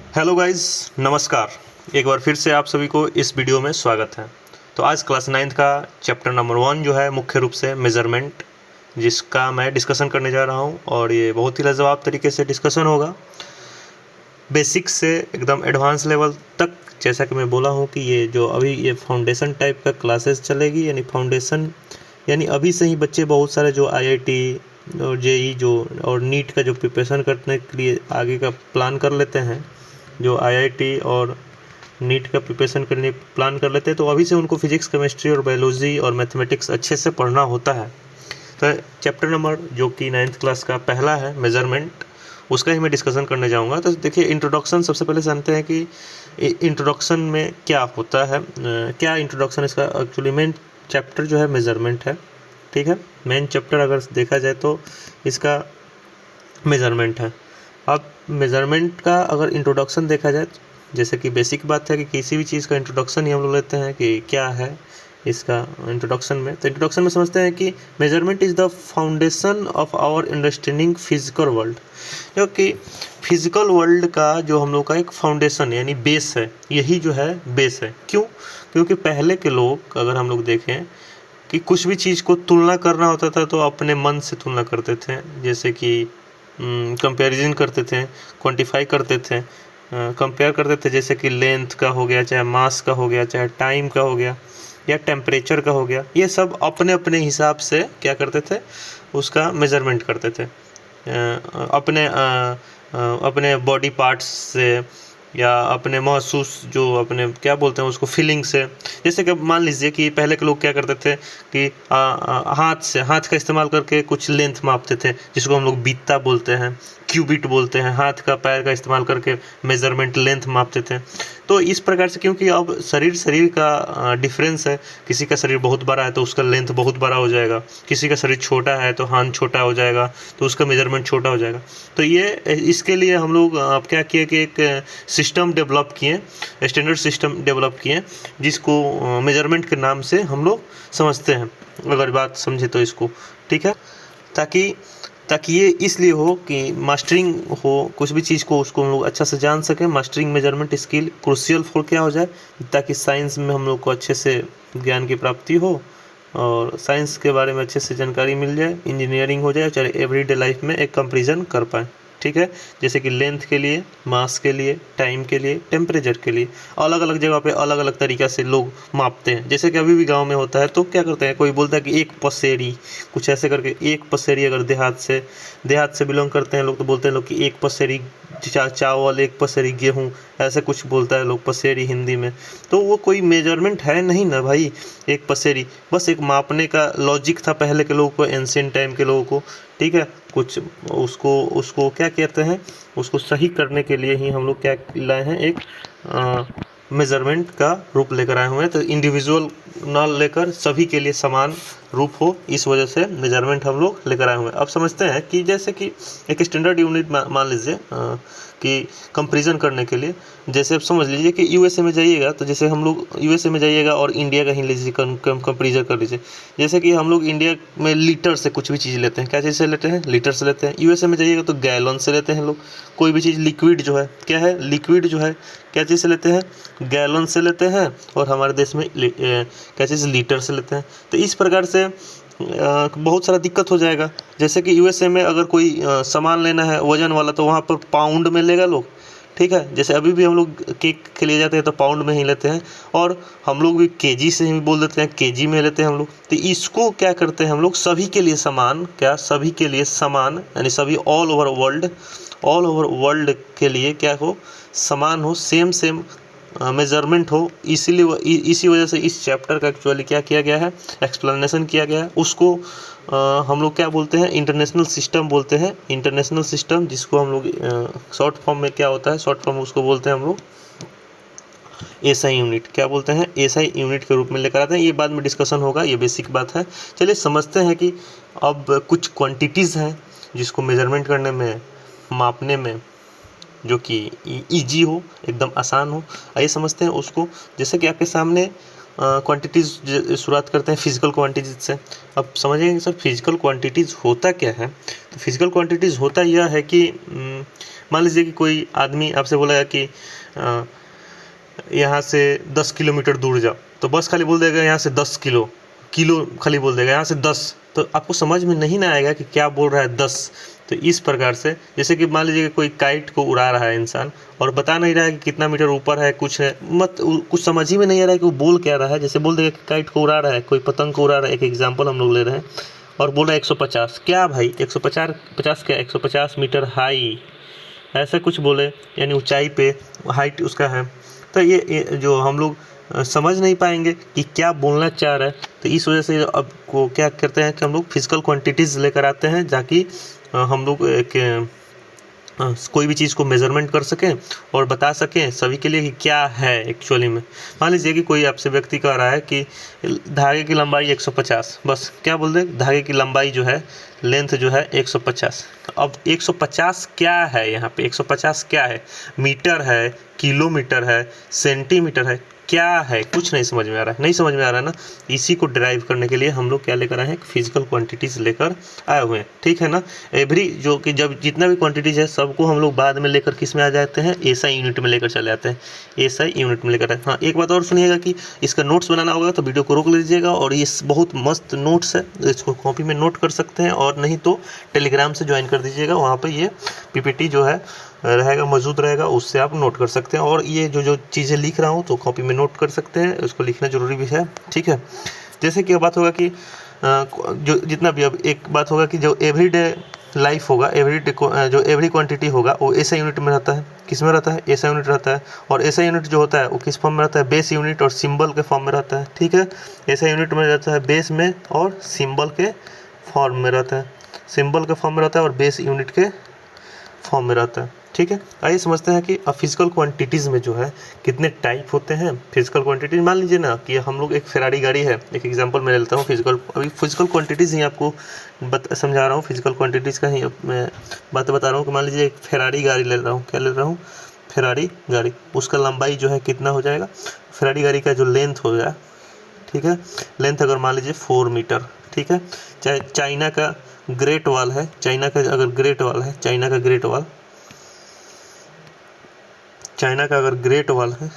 Hello guys, नमस्कार। एक बार फिर से आप सभी को इस वीडियो में स्वागत है। तो आज क्लास 9th का चैप्टर नंबर 1 जो है मुख्य रूप से मेज़रमेंट, जिसका मैं डिस्कशन करने जा रहा हूं और ये बहुत ही लाजवाब तरीके से डिस्कशन होगा, बेसिक से एकदम एडवांस लेवल तक। जैसा कि मैं बोला हूं कि ये जो अभी ये फाउंडेशन टाइप का क्लासेस चलेगी, यानी फाउंडेशन यानी अभी से ही बच्चे बहुत सारे जो आईआईटी और जेई जो और नीट का जो प्रिपरेशन करने के लिए आगे का प्लान कर लेते हैं, जो आईआईटी और नीट का प्रिपरेशन करने प्लान कर लेते हैं, तो अभी से उनको फिजिक्स, केमिस्ट्री और बायोलॉजी और मैथमेटिक्स अच्छे से पढ़ना होता है। तो चैप्टर नंबर जो कि 9th क्लास का पहला है मेज़रमेंट, उसका ही मैं डिस्कशन करने जाऊंगा। तो देखिए, इंट्रोडक्शन सबसे पहले जानते हैं कि इंट्रोडक्शन में क्या होता है। क्या इंट्रोडक्शन इसका एक्चुअली मेन चैप्टर जो है मेज़रमेंट है, ठीक है। मेन चैप्टर अगर देखा जाए तो इसका मेज़रमेंट है। अब मेज़रमेंट का अगर इंट्रोडक्शन देखा जाए, जैसे कि बेसिक बात है कि किसी भी चीज़ का इंट्रोडक्शन ही हम लोग लेते हैं कि क्या है इसका इंट्रोडक्शन में। तो इंट्रोडक्शन में समझते हैं कि measurement is the foundation of our understanding physical world, क्योंकि फिजिकल वर्ल्ड का जो हम लोग का एक फाउंडेशन यानी बेस है, यही जो है बेस है। क्यों? क्योंकि पहले के लोग, अगर हम लोग देखें कि कुछ भी चीज़ को तुलना करना होता था तो अपने मन से तुलना करते थे, जैसे कि कंपैरिजन करते थे, क्वांटिफाई करते थे, कंपेयर करते थे, जैसे कि लेंथ का हो गया, चाहे मास का हो गया, चाहे टाइम का हो गया, या टेम्परेचर का हो गया। ये सब अपने अपने हिसाब से क्या करते थे, उसका मेज़रमेंट करते थे अपने बॉडी पार्ट्स से, या अपने महसूस जो अपने क्या बोलते हैं उसको फीलिंग से। जैसे कि मान लीजिए कि पहले के लोग क्या करते थे कि हाथ का इस्तेमाल करके कुछ लेंथ मापते थे, जिसको हम लोग बीता बोलते हैं, क्यूबिट बोलते हैं। हाथ का, पैर का इस्तेमाल करके मेज़रमेंट लेंथ मापते थे। तो इस प्रकार से, क्योंकि अब शरीर का डिफरेंस है, किसी का शरीर बहुत बड़ा है तो उसका लेंथ बहुत बड़ा हो जाएगा, किसी का शरीर छोटा है तो हाथ छोटा हो जाएगा, तो उसका मेज़रमेंट छोटा हो जाएगा। तो ये इसके लिए हम लोग अब क्या किए कि एक सिस्टम डेवलप किए, स्टैंडर्ड सिस्टम डेवलप किए, जिसको मेज़रमेंट के नाम से हम लोग समझते हैं, अगर बात समझे तो इसको, ठीक है। ताकि ये इसलिए हो कि मास्टरिंग हो कुछ भी चीज़ को, उसको हम लोग अच्छा से जान सकें। Mastering measurement skill crucial for क्या हो जाए, ताकि साइंस में हम लोग को अच्छे से ज्ञान की प्राप्ति हो और साइंस के बारे में अच्छे से जानकारी मिल जाए, इंजीनियरिंग हो जाए, चाहे एवरीडे लाइफ में एक कंपैरिजन कर पाए, ठीक है। जैसे कि लेंथ के लिए, मास के लिए, टाइम के लिए, टेम्परेचर के लिए अलग अलग जगह पे अलग अलग तरीक़ा से लोग मापते हैं। जैसे कि अभी भी गांव में होता है तो क्या करते हैं, कोई बोलता है कि एक पसेरी, कुछ ऐसे करके एक पसेरी। अगर देहात से बिलोंग करते हैं लोग तो बोलते हैं लोग कि एक पसेरी चावल, एक पसेरी गेहूँ, ऐसे कुछ बोलता है लोग पसेरी हिंदी में। तो वो कोई मेजरमेंट है नहीं ना भाई, एक पसेरी बस एक मापने का लॉजिक था पहले के लोगों को, एंशिएंट टाइम के लोगों को, ठीक है। कुछ उसको क्या कहते हैं, उसको सही करने के लिए ही हम लोग क्या लाए हैं, एक मेज़रमेंट का रूप लेकर आए हुए हैं। तो इंडिविजुअल ना लेकर सभी के लिए समान रूप हो, इस वजह से मेजरमेंट हम लोग लेकर आए हुए हैं। अब समझते हैं कि जैसे कि एक स्टैंडर्ड यूनिट मान लीजिए कि कंपैरिजन करने के लिए, जैसे आप समझ लीजिए कि यूएसए में जाइएगा, तो जैसे हम लोग यूएसए में जाइएगा और इंडिया का ही लीजिए, कंपैरिजन कर लीजिए। जैसे कि हम लोग इंडिया में लीटर से कुछ भी चीज़ लेते हैं, क्या चीज़ से लेते हैं, लीटर से लेते हैं। यूएसए में जाइएगा तो गैलन से लेते हैं लोग। कोई भी चीज़ लिक्विड जो है, क्या है, लिक्विड जो है क्या चीज़ से लेते हैं, गैलन से लेते हैं, और हमारे देश में क्या चीज़, लीटर से लेते हैं। तो इस प्रकार से बहुत सारा दिक्कत हो जाएगा। जैसे कि यूएसए में अगर कोई सामान लेना है वजन वाला, तो वहाँ पर पाउंड में लेगा लोग, ठीक है। जैसे अभी भी हम लोग केक के लिए जाते हैं तो पाउंड में ही लेते हैं, और हम लोग भी केजी से ही बोल देते हैं, केजी में लेते हैं हम लोग। तो इसको क्या करते हैं हम लोग, सभी के लिए समान, क्या सभी के लिए समान, यानी सभी ऑल ओवर वर्ल्ड के लिए क्या हो, समान हो, सेम मेजरमेंट हो। इसी वजह से इस चैप्टर का एक्चुअली क्या किया गया है, एक्सप्लेनेशन किया गया है। उसको हम लोग क्या बोलते हैं, इंटरनेशनल सिस्टम बोलते हैं। इंटरनेशनल सिस्टम, जिसको हम लोग शॉर्ट फॉर्म में क्या होता है, शॉर्ट फॉर्म उसको बोलते हैं हम लोग एसआई यूनिट। क्या बोलते हैं, एसआई यूनिट के रूप में लेकर आते हैं। ये बाद में डिस्कशन होगा, ये बेसिक बात है। चलिए समझते हैं कि अब कुछ क्वांटिटीज़ हैं जिसको मेजरमेंट करने में, मापने में, जो कि ईजी हो, एकदम आसान हो। आइए समझते हैं उसको। जैसे कि आपके सामने क्वांटिटीज़, शुरुआत करते हैं फिजिकल क्वांटिटीज़ से। अब समझेंगे सर फिजिकल क्वांटिटीज़ होता क्या है। तो फिजिकल क्वांटिटीज़ होता यह है कि मान लीजिए कि कोई आदमी आपसे बोलेगा कि यहाँ से 10 किलोमीटर दूर जाओ, तो बस खाली बोल देगा यहाँ से 10 किलो, किलो खाली बोल देगा यहाँ से 10, तो आपको समझ में नहीं ना आएगा कि क्या बोल रहा है 10। तो इस प्रकार से जैसे कि मान लीजिए कि कोई काइट को उड़ा रहा है इंसान और बता नहीं रहा है कि कितना मीटर ऊपर है, कुछ है, कुछ समझ ही में नहीं आ रहा है कि वो बोल क्या रहा है। जैसे बोल देगा कि काइट को उड़ा रहा है, कोई पतंग को उड़ा रहा है, एक एग्जाम्पल हम लोग ले रहे हैं, और बोल रहा है 150, क्या भाई 150, 50 क्या, 150 मीटर हाई, ऐसा कुछ बोले, यानी ऊंचाई पे हाइट उसका है। तो ये जो हम लोग समझ नहीं पाएंगे कि क्या बोलना चाह रहा है। तो इस वजह से अब को क्या करते हैं कि हम लोग फिजिकल क्वांटिटीज़ लेकर आते हैं, ताकि हम लोग कोई भी चीज़ को मेज़रमेंट कर सकें और बता सकें सभी के लिए कि क्या है एक्चुअली में। मान लीजिए कि कोई आपसे व्यक्ति कह रहा है कि धागे की लंबाई 150, बस क्या बोल रहे, धागे की लंबाई जो है, लेंथ जो है 150। अब 150 क्या है, यहाँ पे 150 क्या है, मीटर है, किलोमीटर है, सेंटीमीटर है, क्या है, कुछ नहीं समझ में आ रहा है, नहीं समझ में आ रहा है ना। इसी को ड्राइव करने के लिए हम लोग क्या लेकर आए हैं, फिजिकल क्वांटिटीज़ लेकर आए हुए हैं, ठीक है ना। एवरी जो कि जब जितना भी क्वांटिटीज़ है सबको हम लोग बाद में लेकर किस में आ जाते हैं, एसआई यूनिट में लेकर चले आते हैं, एसआई यूनिट में लेकर आए। हाँ, एक बात और सुनिएगा कि इसका नोट्स बनाना होगा तो वीडियो को रोक लीजिएगा, और ये बहुत मस्त नोट्स है, इसको कॉपी में नोट कर सकते हैं, और नहीं तो टेलीग्राम से ज्वाइन कर दीजिएगा, वहाँ पर ये पीपीटी जो है रहेगा, मौजूद रहेगा, उससे आप नोट कर सकते हैं। और ये जो चीज़ें लिख रहा हूँ तो कॉपी में नोट कर सकते हैं, उसको लिखना ज़रूरी भी है, ठीक है। जैसे कि बात होगा कि जो जितना भी, अब एक बात होगा कि जो एवरीडे लाइफ होगा, जो एवरी क्वांटिटी होगा वो एसआई यूनिट में रहता है। किस में रहता है, एसआई यूनिट रहता है। और एसआई यूनिट जो होता है वो किस फॉर्म में रहता है, बेस यूनिट और सिंबल के फॉर्म में रहता है, ठीक है। एसआई यूनिट में रहता है बेस में और सिंबल के फॉर्म में रहता है, सिंबल के फॉर्म में रहता है और बेस यूनिट के फॉर्म में रहता है, ठीक है। आइए समझते हैं कि फिजिकल क्वांटिटीज़ में जो है कितने टाइप होते हैं। फिजिकल क्वांटिटीज मान लीजिए ना कि हम लोग एक फेरारी गाड़ी है, एक एग्जांपल मैं लेता हूँ अभी फिजिकल क्वांटिटीज़ ही आपको समझा रहा हूँ, फिजिकल क्वांटिटीज़ का ही मैं बात बता रहा हूँ कि मान लीजिए एक फेरारी गाड़ी ले रहा हूँ, क्या ले रहा हूँ, फेरारी गाड़ी, उसका लंबाई जो है कितना हो जाएगा, फेरारी गाड़ी का जो लेंथ हो गया, ठीक है, लेंथ अगर मान लीजिए 4 मीटर, ठीक है। चाहे चाइना का ग्रेट वॉल है, चाइना का अगर ग्रेट वॉल है, चाइना का ग्रेट वॉल, चाइना का अगर ग्रेट वॉल है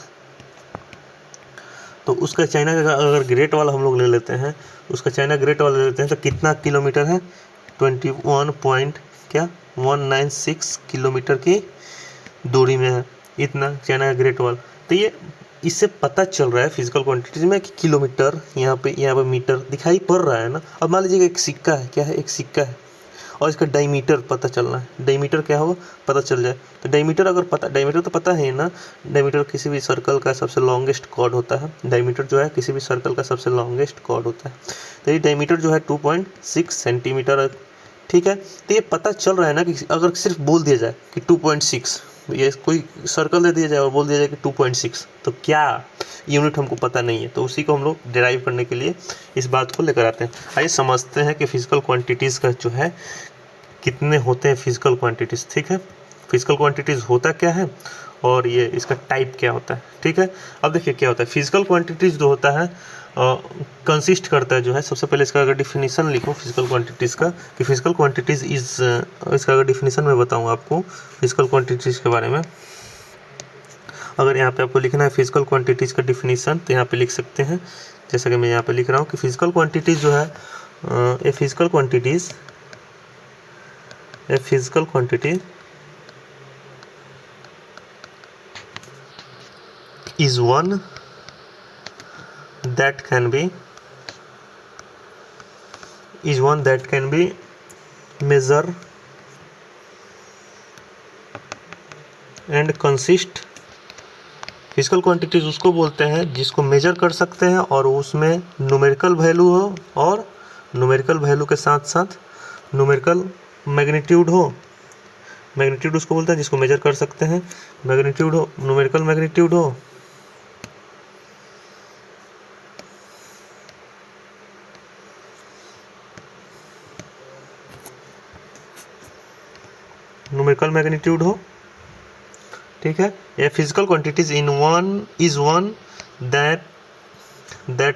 तो उसका चाइना का अगर ग्रेट वॉल हम लोग ले लेते हैं, उसका चाइना ग्रेट वॉल ले लेते हैं तो कितना किलोमीटर है, 21.196 किलोमीटर की दूरी में है, इतना चाइना का ग्रेट वॉल। तो ये इससे पता चल रहा है फिजिकल क्वांटिटीज में कि किलोमीटर, यहाँ पे मीटर दिखाई पड़ रहा है ना। अब मान लीजिए एक सिक्का है, क्या है, एक सिक्का है, और इसका डायमीटर पता चलना है, डायमीटर क्या होगा पता चल जाए। तो डायमीटर अगर पता, डायमीटर तो पता है ना, डायमीटर किसी भी सर्कल का सबसे लॉन्गेस्ट कॉर्ड होता है, डायमीटर जो है किसी भी सर्कल का सबसे लॉन्गेस्ट कॉर्ड होता है। तो ये डायमीटर जो है 2.6 सेंटीमीटर, ठीक है। तो ये पता चल रहा है ना कि अगर सिर्फ बोल दिया जाए कि 2.6, ये कोई सर्कल दे दिया जाए और बोल दिया जाए कि 2.6, तो क्या यूनिट हमको पता नहीं है, तो उसी को हम लोग डिराइव करने के लिए इस बात को लेकर आते हैं। आइए समझते हैं कि फिजिकल क्वांटिटीज़ का जो है कितने होते हैं फिजिकल क्वांटिटीज़, ठीक है। फिजिकल क्वांटिटीज़ होता क्या है और ये इसका टाइप क्या होता है, ठीक है। अब देखिए क्या होता है, फिजिकल क्वांटिटीज़ जो होता है कंसिस्ट करता है जो है, सबसे पहले इसका अगर डिफिनीसन लिखूँ फिजिकल क्वांटिटीज़ का, कि फिजिकल क्वांटिटीज़ इज़, इसका अगर डिफिनीसन मैं बताऊँ आपको फिजिकल क्वांटिटीज़ के बारे में, अगर यहाँ पे आपको लिखना है फिजिकल क्वांटिटीज़ का डिफिनीसन तो यहाँ पे लिख सकते हैं, जैसा कि मैं यहाँ पे लिख रहा हूँ कि फिजिकल क्वांटिटीज़ जो है, ए physical quantity is one that can be measure and consist। Physical quantities उसको बोलते हैं जिसको मेजर कर सकते हैं और उसमें न्यूमेरिकल वैल्यू हो, और न्यूमेरिकल वैल्यू के साथ साथ न्यूमेरिकल मैग्नीट्यूड हो। मैग्नीट्यूड उसको बोलते हैं जिसको मेजर कर सकते हैं, मैग्नीट्यूड हो, न्यूमेरिकल मैग्नीट्यूड हो, न्यूमेरिकल मैग्नीट्यूड हो, ठीक है। ये physical quantities in one that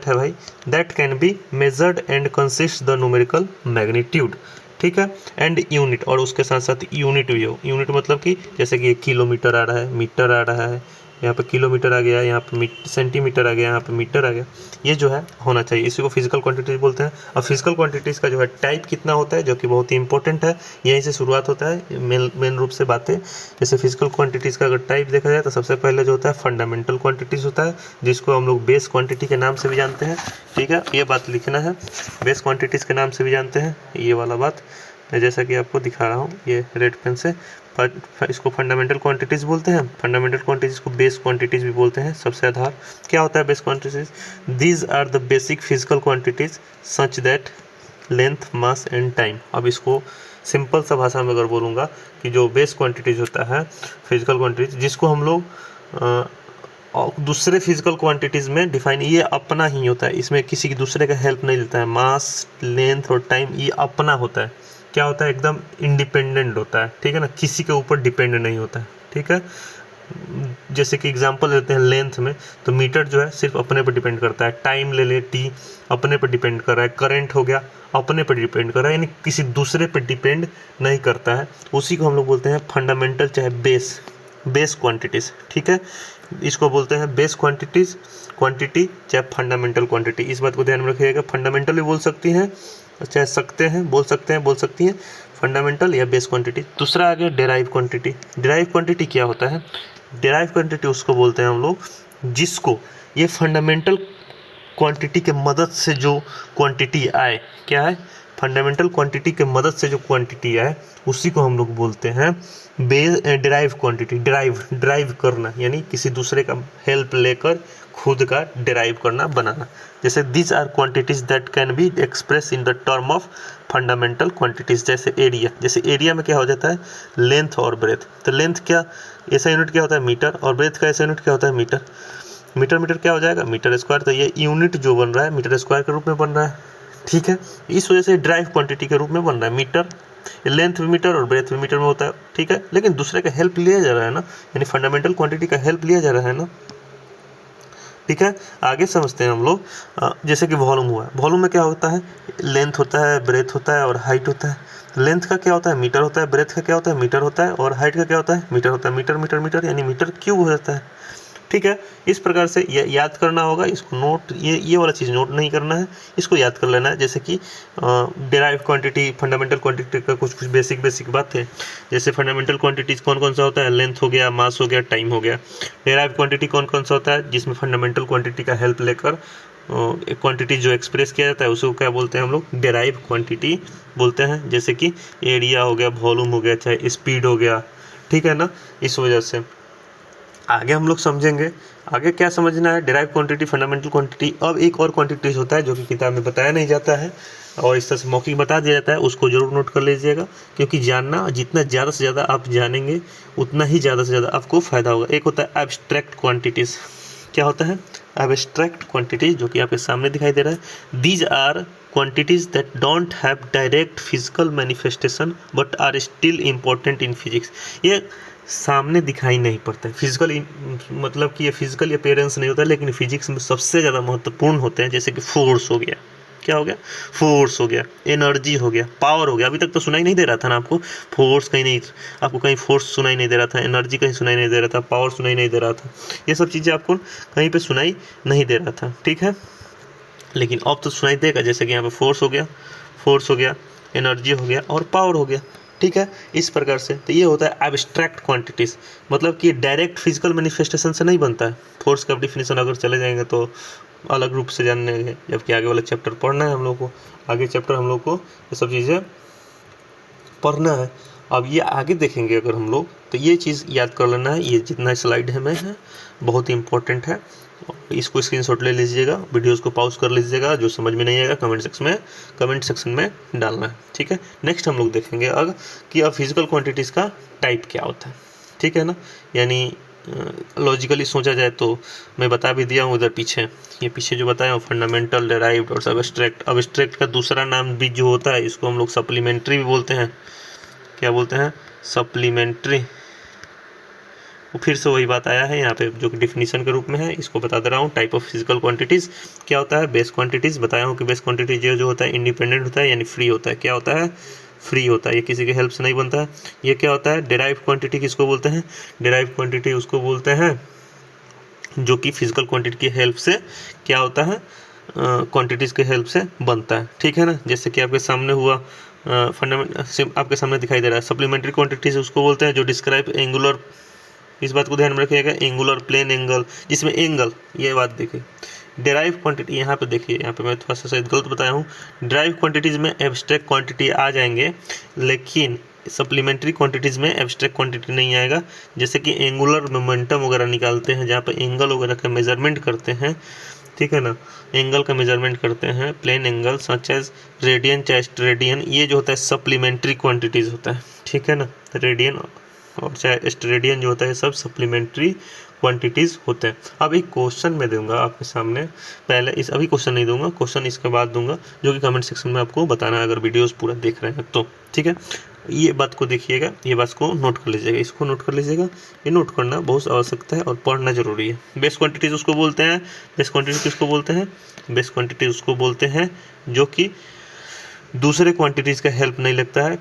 है भाई, that can be measured and consist the numerical magnitude. ठीक है। एंड यूनिट, और उसके साथ साथ यूनिट भी हो। यूनिट मतलब कि जैसे कि किलोमीटर आ रहा है, मीटर आ रहा है, यहाँ पे किलोमीटर आ गया, यहाँ पे सेंटीमीटर आ गया, यहाँ पे मीटर आ गया, ये जो है होना चाहिए। इसी को फिजिकल क्वांटिटीज बोलते हैं। और फिजिकल क्वांटिटीज़ का जो है टाइप कितना होता है, जो कि बहुत ही इंपॉर्टेंट है, यहीं से शुरुआत होता है मेन रूप से बातें। जैसे फिजिकल क्वांटिटीज़ का अगर टाइप देखा जाए तो सबसे पहले जो होता है फंडामेंटल क्वांटिटीज़ होता है, जिसको हम लोग बेस क्वांटिटी के नाम से भी जानते हैं। ठीक है, ये बात लिखना है, बेस क्वांटिटीज़ के नाम से भी जानते हैं, ये वाला बात मैं जैसा कि आपको दिखा रहा हूँ ये रेड पेन से। इसको फंडामेंटल क्वांटिटीज़ बोलते हैं। फंडामेंटल क्वांटिटीज़ को बेस क्वांटिटीज़ भी बोलते हैं, सबसे आधार। क्या होता है base quantities? These are the basic physical quantities such that length, mass and time. अब इसको सिंपल सा भाषा में अगर बोलूँगा कि जो बेस क्वांटिटीज़ होता है फिजिकल क्वांटिटीज़, जिसको हम लोग दूसरे फिजिकल क्वांटिटीज़ में डिफाइन, ये अपना ही होता है, इसमें किसी की दूसरे का हेल्प नहीं लेता है। मास, लेंथ और टाइम ये अपना होता है। क्या होता है? एकदम इंडिपेंडेंट होता है, ठीक है ना, किसी के ऊपर डिपेंड नहीं होता है, ठीक है। जैसे कि एग्जांपल लेते हैं लेंथ में, तो मीटर जो है सिर्फ अपने पर डिपेंड करता है। टाइम ले ले, टी अपने पर डिपेंड कर रहा है। करंट हो गया, अपने पर डिपेंड कर रहा है, यानी किसी दूसरे पर डिपेंड नहीं करता है। उसी को हम लोग बोलते हैं फंडामेंटल, चाहे बेस क्वांटिटीज़, ठीक है। इसको बोलते हैं बेस क्वांटिटी चाहे फंडामेंटल क्वांटिटी। इस बात को ध्यान में रखिएगा, फंडामेंटल भी बोल सकती हैं, चाहे बोल सकती हैं फंडामेंटल या बेस क्वांटिटी। दूसरा आ गया डेराइव क्वांटिटी। डेराइव क्वांटिटी क्या होता है? डेराइव क्वांटिटी उसको बोलते हैं हम लोग जिसको ये फंडामेंटल क्वांटिटी के मदद से जो क्वांटिटी आए, क्या है? फंडामेंटल क्वांटिटी के मदद से जो क्वांटिटी आए उसी को हम लोग बोलते हैं डेराइव क्वांटिटी। डिराइव करना यानी किसी दूसरे का हेल्प लेकर खुद का डिराइव करना, बनाना। जैसे this are quantities that can be express in the term of fundamental quantities. जैसे एरिया में क्या हो जाता है? लेंथ और ब्रेथ। तो लेंथ क्या ऐसा यूनिट क्या होता है? मीटर। और ब्रेथ का ऐसा यूनिट क्या होता है? मीटर। मीटर क्या हो जाएगा? Metre square. तो ये यूनिट जो बन रहा है मीटर स्क्वायर के रूप में बन रहा है, ठीक है। इस वजह से ड्राइव क्वांटिटी के रूप में बन रहा है। मीटर, लेंथ भी मीटर और ब्रेथ भी मीटर में होता है, ठीक है। लेकिन दूसरे का हेल्प लिया जा रहा है ना, यानी फंडामेंटल क्वांटिटी का हेल्प लिया जा रहा है ना, ठीक है। आगे समझते हैं हम लोग। जैसे कि वॉल्यूम हुआ, वॉल्यूम में क्या होता है? लेंथ होता है, ब्रेथ होता है और हाइट होता है। लेंथ का क्या होता है? मीटर होता है। ब्रेथ का क्या होता है? मीटर होता है। और हाइट का क्या होता है? मीटर होता है। मीटर यानी मीटर क्यूब हो जाता है, ठीक है। इस प्रकार से याद करना होगा इसको। नोट ये वाला चीज़ नोट नहीं करना है, इसको याद कर लेना है। जैसे कि डेराइव क्वांटिटी, फंडामेंटल क्वांटिटी का कुछ बेसिक बात है। जैसे फंडामेंटल क्वांटिटीज कौन सा होता है? लेंथ हो गया, मास हो गया, टाइम हो गया। डेराइव क्वांटिटी कौन सा होता है? जिसमें फंडामेंटल क्वांटिटी का हेल्प लेकर एक क्वांटिटी जो एक्सप्रेस किया जाता है उसको क्या बोलते हैं हम लोग? डेराइव क्वांटिटी बोलते हैं। जैसे कि एरिया हो गया, वॉल्यूम हो गया, चाहे स्पीड हो गया, ठीक है ना। इस वजह से आगे हम लोग समझेंगे। आगे क्या समझना है? Derive quantity, fundamental quantity. अब एक और क्वांटिटीज होता है जो कि किताब में बताया नहीं जाता है और इस तरह से मौखिक बता दिया जाता है, उसको जरूर नोट कर लीजिएगा, क्योंकि जानना जितना ज़्यादा से ज़्यादा आप जानेंगे उतना ही ज़्यादा से ज़्यादा आपको फ़ायदा होगा। एक होता है एब्स्ट्रैक्ट क्वांटिटीज़। क्या होता है? एब्स्ट्रैक्ट क्वांटिटीज, जो कि आपके सामने दिखाई दे रहा है। These are quantities that don't have direct physical manifestation but are still important in physics। ये सामने दिखाई नहीं पड़ता है, फिजिकल मतलब कि ये फिजिकल अपीयरेंस नहीं होता है, लेकिन फिजिक्स में सबसे ज़्यादा महत्वपूर्ण होते हैं। जैसे कि फोर्स हो गया, क्या हो गया? फोर्स हो गया, एनर्जी हो गया, पावर हो गया। अभी तक तो सुनाई नहीं दे रहा था ना आपको फोर्स, आपको कहीं फोर्स सुनाई नहीं दे रहा था, एनर्जी कहीं सुनाई नहीं दे रहा था, पावर सुनाई नहीं दे रहा था। ये सब चीज़ें आपको कहीं पे सुनाई नहीं दे रहा था, ठीक है। लेकिन अब तो सुनाई देगा। जैसे कि यहाँ पे फोर्स हो गया, एनर्जी हो गया और पावर हो गया, ठीक है। इस प्रकार से तो ये होता है एब्स्ट्रैक्ट क्वांटिटीज़, मतलब कि डायरेक्ट फिजिकल मैनिफेस्टेशन से नहीं बनता है। फोर्स का डिफिनीशन अगर चले जाएंगे तो अलग रूप से जानेंगे, जबकि आगे वाला चैप्टर पढ़ना है हम लोग को। आगे चैप्टर हम लोग को ये सब चीज़ें पढ़ना है। अब ये आगे देखेंगे अगर हम लोग, तो ये चीज़ याद कर लेना है। ये जितना स्लाइड है बहुत ही इंपॉर्टेंट है। इसको स्क्रीनशॉट ले लीजिएगा, वीडियोस को पॉज कर लीजिएगा। जो समझ में नहीं आएगा कमेंट सेक्शन में डालना है, ठीक है। नेक्स्ट हम लोग देखेंगे अब कि अब फिजिकल क्वांटिटीज़ का टाइप क्या होता है, ठीक है ना। यानी लॉजिकली सोचा जाए तो मैं बता भी दिया हूँ उधर पीछे जो बताया हूँ, फंडामेंटल, डेराइव्ड और एब्स्ट्रैक्ट। एब्स्ट्रैक्ट का दूसरा नाम भी जो होता है, इसको हम लोग सप्लीमेंट्री भी बोलते हैं। क्या बोलते हैं? सप्लीमेंट्री। फिर से वही बात आया है यहाँ पे जो कि डिफिनीशन के रूप में है, इसको बता दे रहा हूँ। टाइप ऑफ फिजिकल क्वांटिटीज़ क्या होता है? बेस क्वांटिटीज़ बताया हूँ कि बेस क्वांटिटी जो होता है इंडिपेंडेंट होता है, यानी फ्री होता है। क्या होता है? फ्री होता है, ये किसी के हेल्प से नहीं बनता है। ये क्या होता है, डेराइव क्वांटिटी किसको बोलते हैं, डेराइव क्वांटिटी उसको बोलते हैं जो कि फिजिकल क्वांटिटी की हेल्प से क्या होता है, क्वांटिटीज़ के हेल्प से बनता है, ठीक है ना। जैसे कि आपके सामने हुआ फंडामेंटल, आपके सामने दिखाई दे रहा है सप्लीमेंट्री क्वांटिटीज उसको बोलते हैं जो डिस्क्राइब एंगुलर, इस बात को ध्यान में रखिएगा, एंगुलर प्लेन एंगल, जिसमें एंगल, ये बात देखिए। डेराइव क्वांटिटी यहाँ पे देखिए, यहाँ पे मैं थोड़ा सा शायद गलत बताया हूँ, डेराइव क्वांटिटीज़ में एब्स्ट्रैक्ट क्वांटिटी आ जाएंगे, लेकिन सप्लीमेंट्री क्वांटिटीज़ में एब्स्ट्रैक्ट क्वांटिटी नहीं आएगा। जैसे कि एंगुलर मोमेंटम वगैरह निकालते हैं, जहाँ पे एंगल वगैरह का मेजरमेंट करते हैं, ठीक है ना, एंगल का मेजरमेंट करते हैं, plane angle such as radian steradian, ये जो होता है सप्लीमेंट्री क्वांटिटीज़ होता है, ठीक है ना। रेडियन और चाहे स्टेरेडियन जो होता है, सब सप्लीमेंट्री क्वांटिटीज़ होते हैं। अब एक क्वेश्चन मैं दूंगा आपके सामने, पहले इस अभी क्वेश्चन नहीं दूंगा, क्वेश्चन इसके बाद दूंगा, जो कि कमेंट सेक्शन में आपको बताना है अगर वीडियोस पूरा देख रहे हैं तो, ठीक है। ये बात को देखिएगा, ये बात को नोट कर लीजिएगा, इसको नोट कर लीजिएगा, ये नोट करना बहुत आवश्यकता है और पढ़ना जरूरी है। बेस क्वांटिटीज उसको बोलते हैं, बेस क्वांटिटी किसको बोलते हैं, बेस क्वांटिटी उसको बोलते हैं जो कि दूसरे क्वांटिटीज़ का हेल्प नहीं लगता है,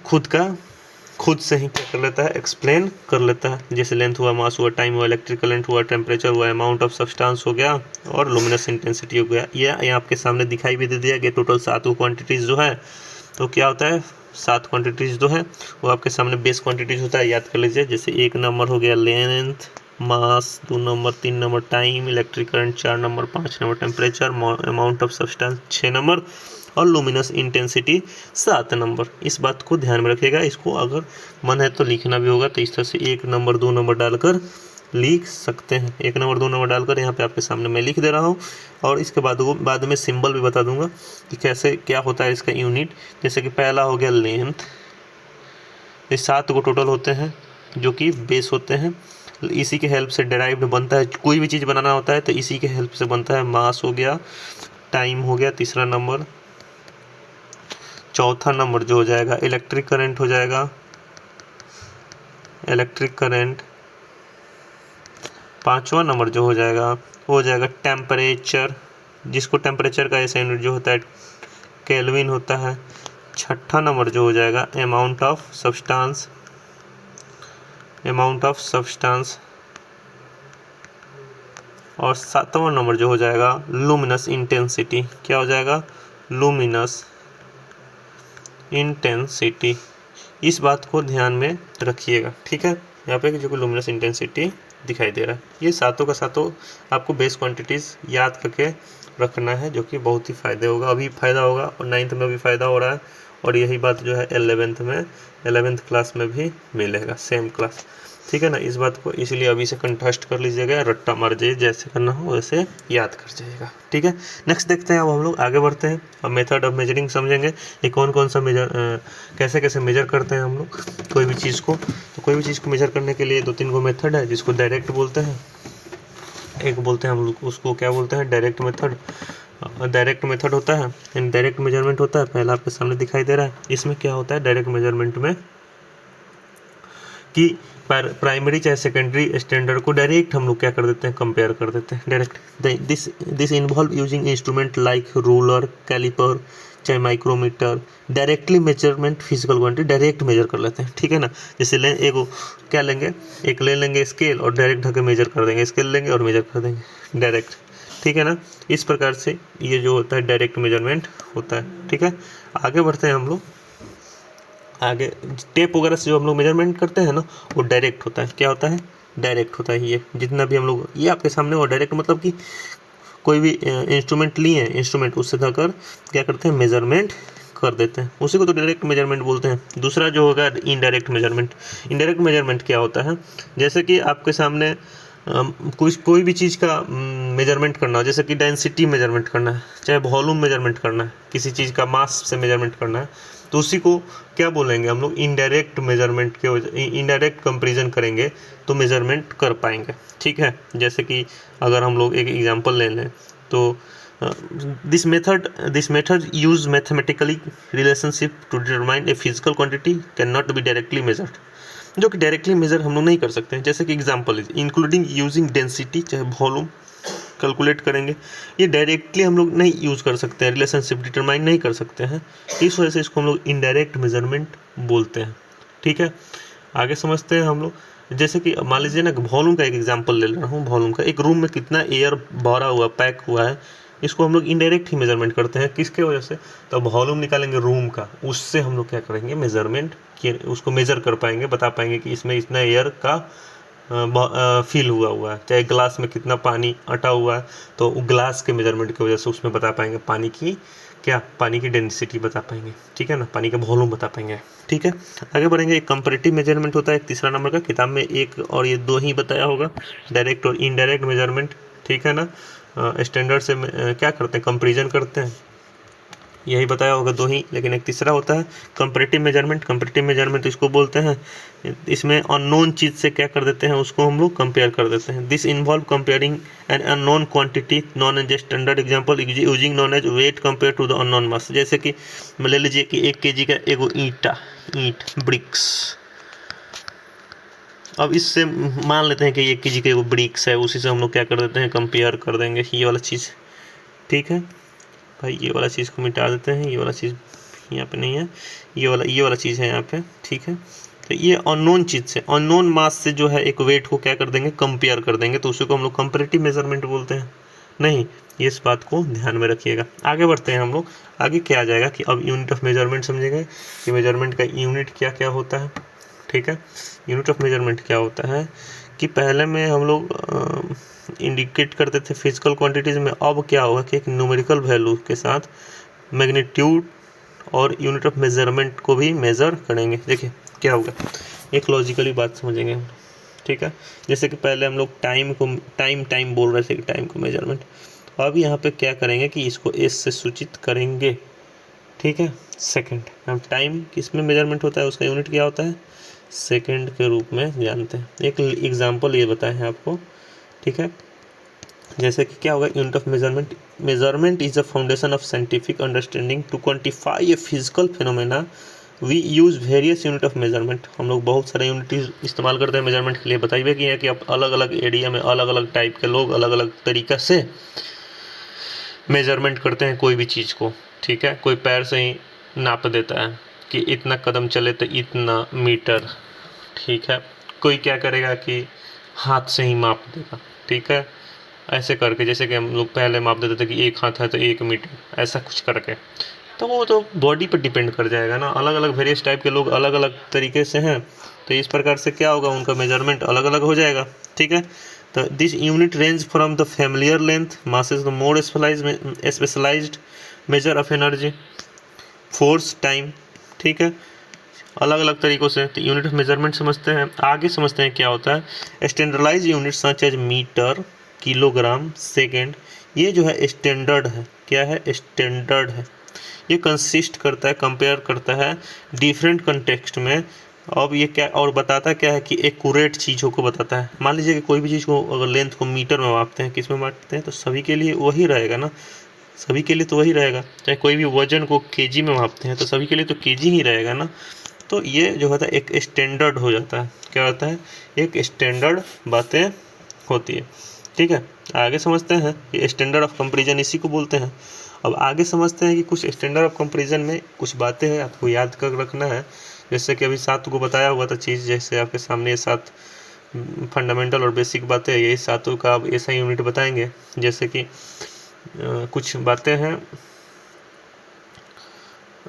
खुद से ही क्या कर लेता है, एक्सप्लेन कर लेता है। जैसे लेंथ हुआ, मास हुआ, टाइम हुआ, इलेक्ट्रिक करंट हुआ, टेम्परेचर हुआ, अमाउंट ऑफ सब्सटेंस हो गया और लुमिनस इंटेंसिटी हो गया। ये आपके सामने दिखाई भी दे दिया कि टोटल 7 क्वांटिटीज़ जो है, तो क्या होता है, 7 क्वांटिटीज़ जो है वो आपके सामने बेस क्वांटिटीज़ होता है, याद कर लीजिए। जैसे 1 नंबर हो गया length, mass 2 number, 3 number time, electric current 4 number, 5 number temperature, amount of substance 6 number और लुमिनस इंटेंसिटी 7 नंबर। इस बात को ध्यान में रखिएगा। इसको अगर मन है तो लिखना भी होगा, तो इस तरह से 1 नंबर 2 नंबर डालकर लिख सकते हैं। 1 नंबर 2 नंबर डालकर यहाँ पे आपके सामने मैं लिख दे रहा हूँ, और इसके बाद में सिंबल भी बता दूंगा कि कैसे क्या होता है इसका यूनिट। जैसे कि पहला हो गया लेंथ, ये 7 को टोटल होते हैं जो कि बेस होते हैं, इसी के हेल्प से डेराइव्ड बनता है। कोई भी चीज़ बनाना होता है तो इसी के हेल्प से बनता है। मास हो गया, टाइम हो गया, तीसरा नंबर, चौथा नंबर जो हो जाएगा इलेक्ट्रिक करंट हो जाएगा, इलेक्ट्रिक करंट। पांचवा नंबर जो हो जाएगा वो हो जाएगा टेम्परेचर, जिसको टेम्परेचर का ऐसा यूनिट जो होता है केल्विन होता है। छठा नंबर जो हो जाएगा amount of substance, amount of substance. और सातवां नंबर जो हो जाएगा लुमिनस इंटेंसिटी, क्या हो जाएगा, लुमिनस इंटेंसिटी। इस बात को ध्यान में रखिएगा, ठीक है। यहाँ पे जो लुमिनस इंटेंसिटी दिखाई दे रहा है, ये सातों का सातों आपको बेस क्वांटिटीज़ याद करके रखना है, जो कि बहुत ही फ़ायदे होगा, अभी फ़ायदा होगा और 9th में भी फ़ायदा हो रहा है, और यही बात जो है 11th क्लास में भी मिलेगा, सेम क्लास, ठीक है ना। इस बात को इसलिए अभी से कंठस्थ कर लीजिएगा, रट्टा मार जाइए, जैसे करना हो वैसे याद कर जाइएगा, ठीक है। नेक्स्ट देखते हैं, अब हम लोग आगे बढ़ते हैं, अब मेथड ऑफ मेजरिंग समझेंगे, ये कौन सा कैसे कैसे मेजर करते हैं हम लोग कोई भी चीज़ को। तो कोई भी चीज़ को मेजर करने के लिए 2-3 गो मेथड है, जिसको डायरेक्ट बोलते हैं, एक बोलते हैं हम लोग उसको क्या बोलते हैं, डायरेक्ट मेथड। डायरेक्ट मेथड होता है, इनडायरेक्ट मेजरमेंट होता है, पहला आपके सामने दिखाई दे रहा है। इसमें क्या होता है डायरेक्ट मेजरमेंट में कि प्राइमरी चाहे सेकेंडरी स्टैंडर्ड को डायरेक्ट हम लोग क्या कर देते हैं, कंपेयर कर देते हैं direct. This involve using instrument like ruler, caliper, चाहे micrometer. Directly measurement physical quantity direct measure कर लेते हैं, ठीक है ना। जैसे एक क्या लेंगे, एक ले लेंगे स्केल और डायरेक्ट ढके मेजर कर देंगे, स्केल लेंगे और मेजर कर देंगे डायरेक्ट, ठीक है ना। इस प्रकार से ये जो होता है डायरेक्ट मेजरमेंट होता है, ठीक है। आगे बढ़ते हैं हम लोग, आगे टेप वगैरह से जो हम लोग मेजरमेंट करते हैं ना, वो डायरेक्ट होता है। क्या होता है, डायरेक्ट होता है। ये जितना भी हम लोग, ये आपके सामने वो डायरेक्ट मतलब कि कोई भी इंस्ट्रूमेंट लिए हैं, इंस्ट्रूमेंट उससे धरकर क्या करते हैं, मेजरमेंट कर देते हैं, उसी को तो डायरेक्ट मेजरमेंट बोलते हैं। दूसरा जो होगा इनडायरेक्ट मेजरमेंट। इनडायरेक्ट मेजरमेंट क्या होता है, जैसे कि आपके सामने कोई भी चीज़ का मेजरमेंट करना हो, जैसे कि डेंसिटी मेजरमेंट करना है, चाहे वॉल्यूम मेजरमेंट करना है, किसी चीज़ का मास से मेजरमेंट करना है, तो उसी को क्या बोलेंगे हम लोग, इनडायरेक्ट मेजरमेंट के, इनडायरेक्ट कंपैरिजन करेंगे तो मेजरमेंट कर पाएंगे, ठीक है। जैसे कि अगर हम लोग एक एग्जांपल ले लें तो this method use mathematically relationship to determine a physical quantity can not be directly measured, जो कि डायरेक्टली मेजर हम लोग नहीं कर सकते हैं। जैसे कि example is including using density, चाहे वॉल्यूम कैलकुलेट करेंगे। ये डायरेक्टली हम लोग नहीं यूज़ कर सकते हैं, रिलेशनशिप डिटरमाइन नहीं कर सकते हैं, इस वजह से इसको हम लोग इनडायरेक्ट मेजरमेंट बोलते हैं। ठीक है, आगे समझते हैं हम लोग। जैसे कि मान लीजिए ना, वॉल्यूम का एक एग्जांपल ले रहा हूँ। वॉल्यूम का, एक रूम में कितना एयर भरा हुआ, पैक हुआ है, इसको हम लोग इनडायरेक्ट ही मेजरमेंट करते हैं। किसके वजह से? तो वॉल्यूम निकालेंगे रूम का, उससे हम लोग क्या करेंगे, मेजरमेंट उसको मेजर कर पाएंगे, बता पाएंगे कि इसमें इतना एयर का फिल हुआ है। चाहे ग्लास में कितना पानी अटा हुआ है, तो ग्लास के मेजरमेंट की वजह से उसमें बता पाएंगे पानी की पानी की डेंसिटी बता पाएंगे। ठीक है ना, पानी का वॉल्यूम बता पाएंगे। ठीक है, आगे बढ़ेंगे। एक कंपैरेटिव मेजरमेंट होता है, एक तीसरा नंबर का। किताब में एक और ये दो ही बताया होगा, डायरेक्ट और इनडायरेक्ट मेजरमेंट। ठीक है ना, स्टैंडर्ड से क्या करते हैं, कंपेरिजन करते हैं, यही बताया होगा दो ही। लेकिन एक तीसरा होता है कंपैरेटिव मेजरमेंट। कंपैरेटिव मेजरमेंट इसको बोलते हैं, इसमें अननोन चीज़ से क्या कर देते हैं, उसको हम लोग कंपेयर कर देते हैं। This involve comparing an unknown quantity known as standard example using known as weight compare to the unknown mass. जैसे कि ले लीजिए कि 1 kg का एगो ईंट ब्रिक्स। अब इससे मान लेते हैं कि 1 kg का एगो ब्रिक्स है, उसी से हम लोग क्या कर देते हैं, कंपेयर कर देंगे ये वाला चीज़। ठीक है भाई, ये वाला चीज़ को मिटा देते हैं, ये वाला चीज़ यहाँ पे नहीं है, ये वाला चीज़ है यहाँ पे। ठीक है, तो ये अननोन चीज़ से, अननोन मास से जो है एक वेट को क्या कर देंगे, कंपेयर कर देंगे, तो उसी को हम लोग कंपैरेटिव मेजरमेंट बोलते हैं। नहीं, ये इस बात को ध्यान में रखिएगा। आगे बढ़ते हैं हम लोग। आगे क्या आ जाएगा कि अब यूनिट ऑफ मेजरमेंट समझेंगे कि मेजरमेंट का यूनिट क्या क्या होता है। ठीक है, यूनिट ऑफ मेजरमेंट क्या होता है कि पहले में हम लोग इंडिकेट करते थे फिजिकल क्वांटिटीज़ में, अब क्या होगा कि एक न्यूमेरिकल वैल्यू के साथ मैग्नीट्यूड और यूनिट ऑफ मेजरमेंट को भी मेज़र करेंगे। देखिए क्या होगा, एक लॉजिकली बात समझेंगे हम। ठीक है, जैसे कि पहले हम लोग टाइम बोल रहे थे कि टाइम को मेजरमेंट, अब यहाँ पे क्या करेंगे कि इसको एस से सूचित करेंगे। ठीक है, सेकंड। हम टाइम किस में मेजरमेंट होता है, उसका यूनिट क्या होता है, सेकंड के रूप में जानते हैं। एक एग्जांपल ये बताए हैं आपको। ठीक है, जैसे कि क्या होगा, unit of measurement is the foundation of scientific understanding to quantify a physical phenomena we use various unit of measurement. हम लोग बहुत सारे यूनिट इस्तेमाल करते हैं मेजरमेंट के लिए। बताइए कि है कि अब अलग अलग एरिया में अलग अलग टाइप के लोग अलग अलग तरीक़ा से मेजरमेंट करते हैं कोई भी चीज़ को। ठीक है, कोई पैर से ही नाप देता है कि इतना कदम चले तो इतना मीटर। ठीक है, कोई क्या करेगा कि हाथ से ही माप देगा। ठीक है, ऐसे करके, जैसे कि हम लोग पहले माप देते थे कि 1 हाथ है तो 1 मीटर, ऐसा कुछ करके। तो वो तो बॉडी पर डिपेंड कर जाएगा ना, अलग अलग वेरियस टाइप के लोग अलग अलग तरीके से हैं, तो इस प्रकार से क्या होगा, उनका मेजरमेंट अलग अलग हो जाएगा। ठीक है, तो this unit range from the familiar length mass is the more specialised measure of energy force time. ठीक है, अलग अलग तरीक़ों से तो यूनिट ऑफ मेजरमेंट समझते हैं। आगे समझते हैं क्या होता है standardise unit such as metre, kilogram, second. ये जो है स्टैंडर्ड है, क्या है, स्टैंडर्ड है। ये कंसिस्ट करता है, कंपेयर करता है डिफरेंट कंटेक्स्ट में। अब ये क्या और बताता क्या है कि एक्यूरेट चीज़ों को बताता है। मान लीजिए कि कोई भी चीज़ को अगर लेंथ को मीटर में मापते हैं, किस में मापते हैं, तो सभी के लिए वही रहेगा ना, सभी के लिए तो वही रहेगा। चाहे कोई भी वजन को केजी में मापते हैं तो सभी के लिए तो केजी ही रहेगा ना। तो ये जो होता है एक स्टैंडर्ड हो जाता है। क्या होता है, एक स्टैंडर्ड बातें होती है। ठीक है, आगे समझते हैं कि स्टैंडर्ड ऑफ कंपैरिजन इसी को बोलते हैं। अब आगे समझते हैं कि कुछ स्टैंडर्ड ऑफ कंपैरिजन में कुछ बातें हैं, आपको याद कर रखना है। जैसे कि अभी 7 को बताया हुआ था चीज़, जैसे आपके सामने ये 7 फंडामेंटल और बेसिक बातें, यही 7 का अब ऐसा यूनिट बताएंगे। जैसे कि कुछ बातें हैं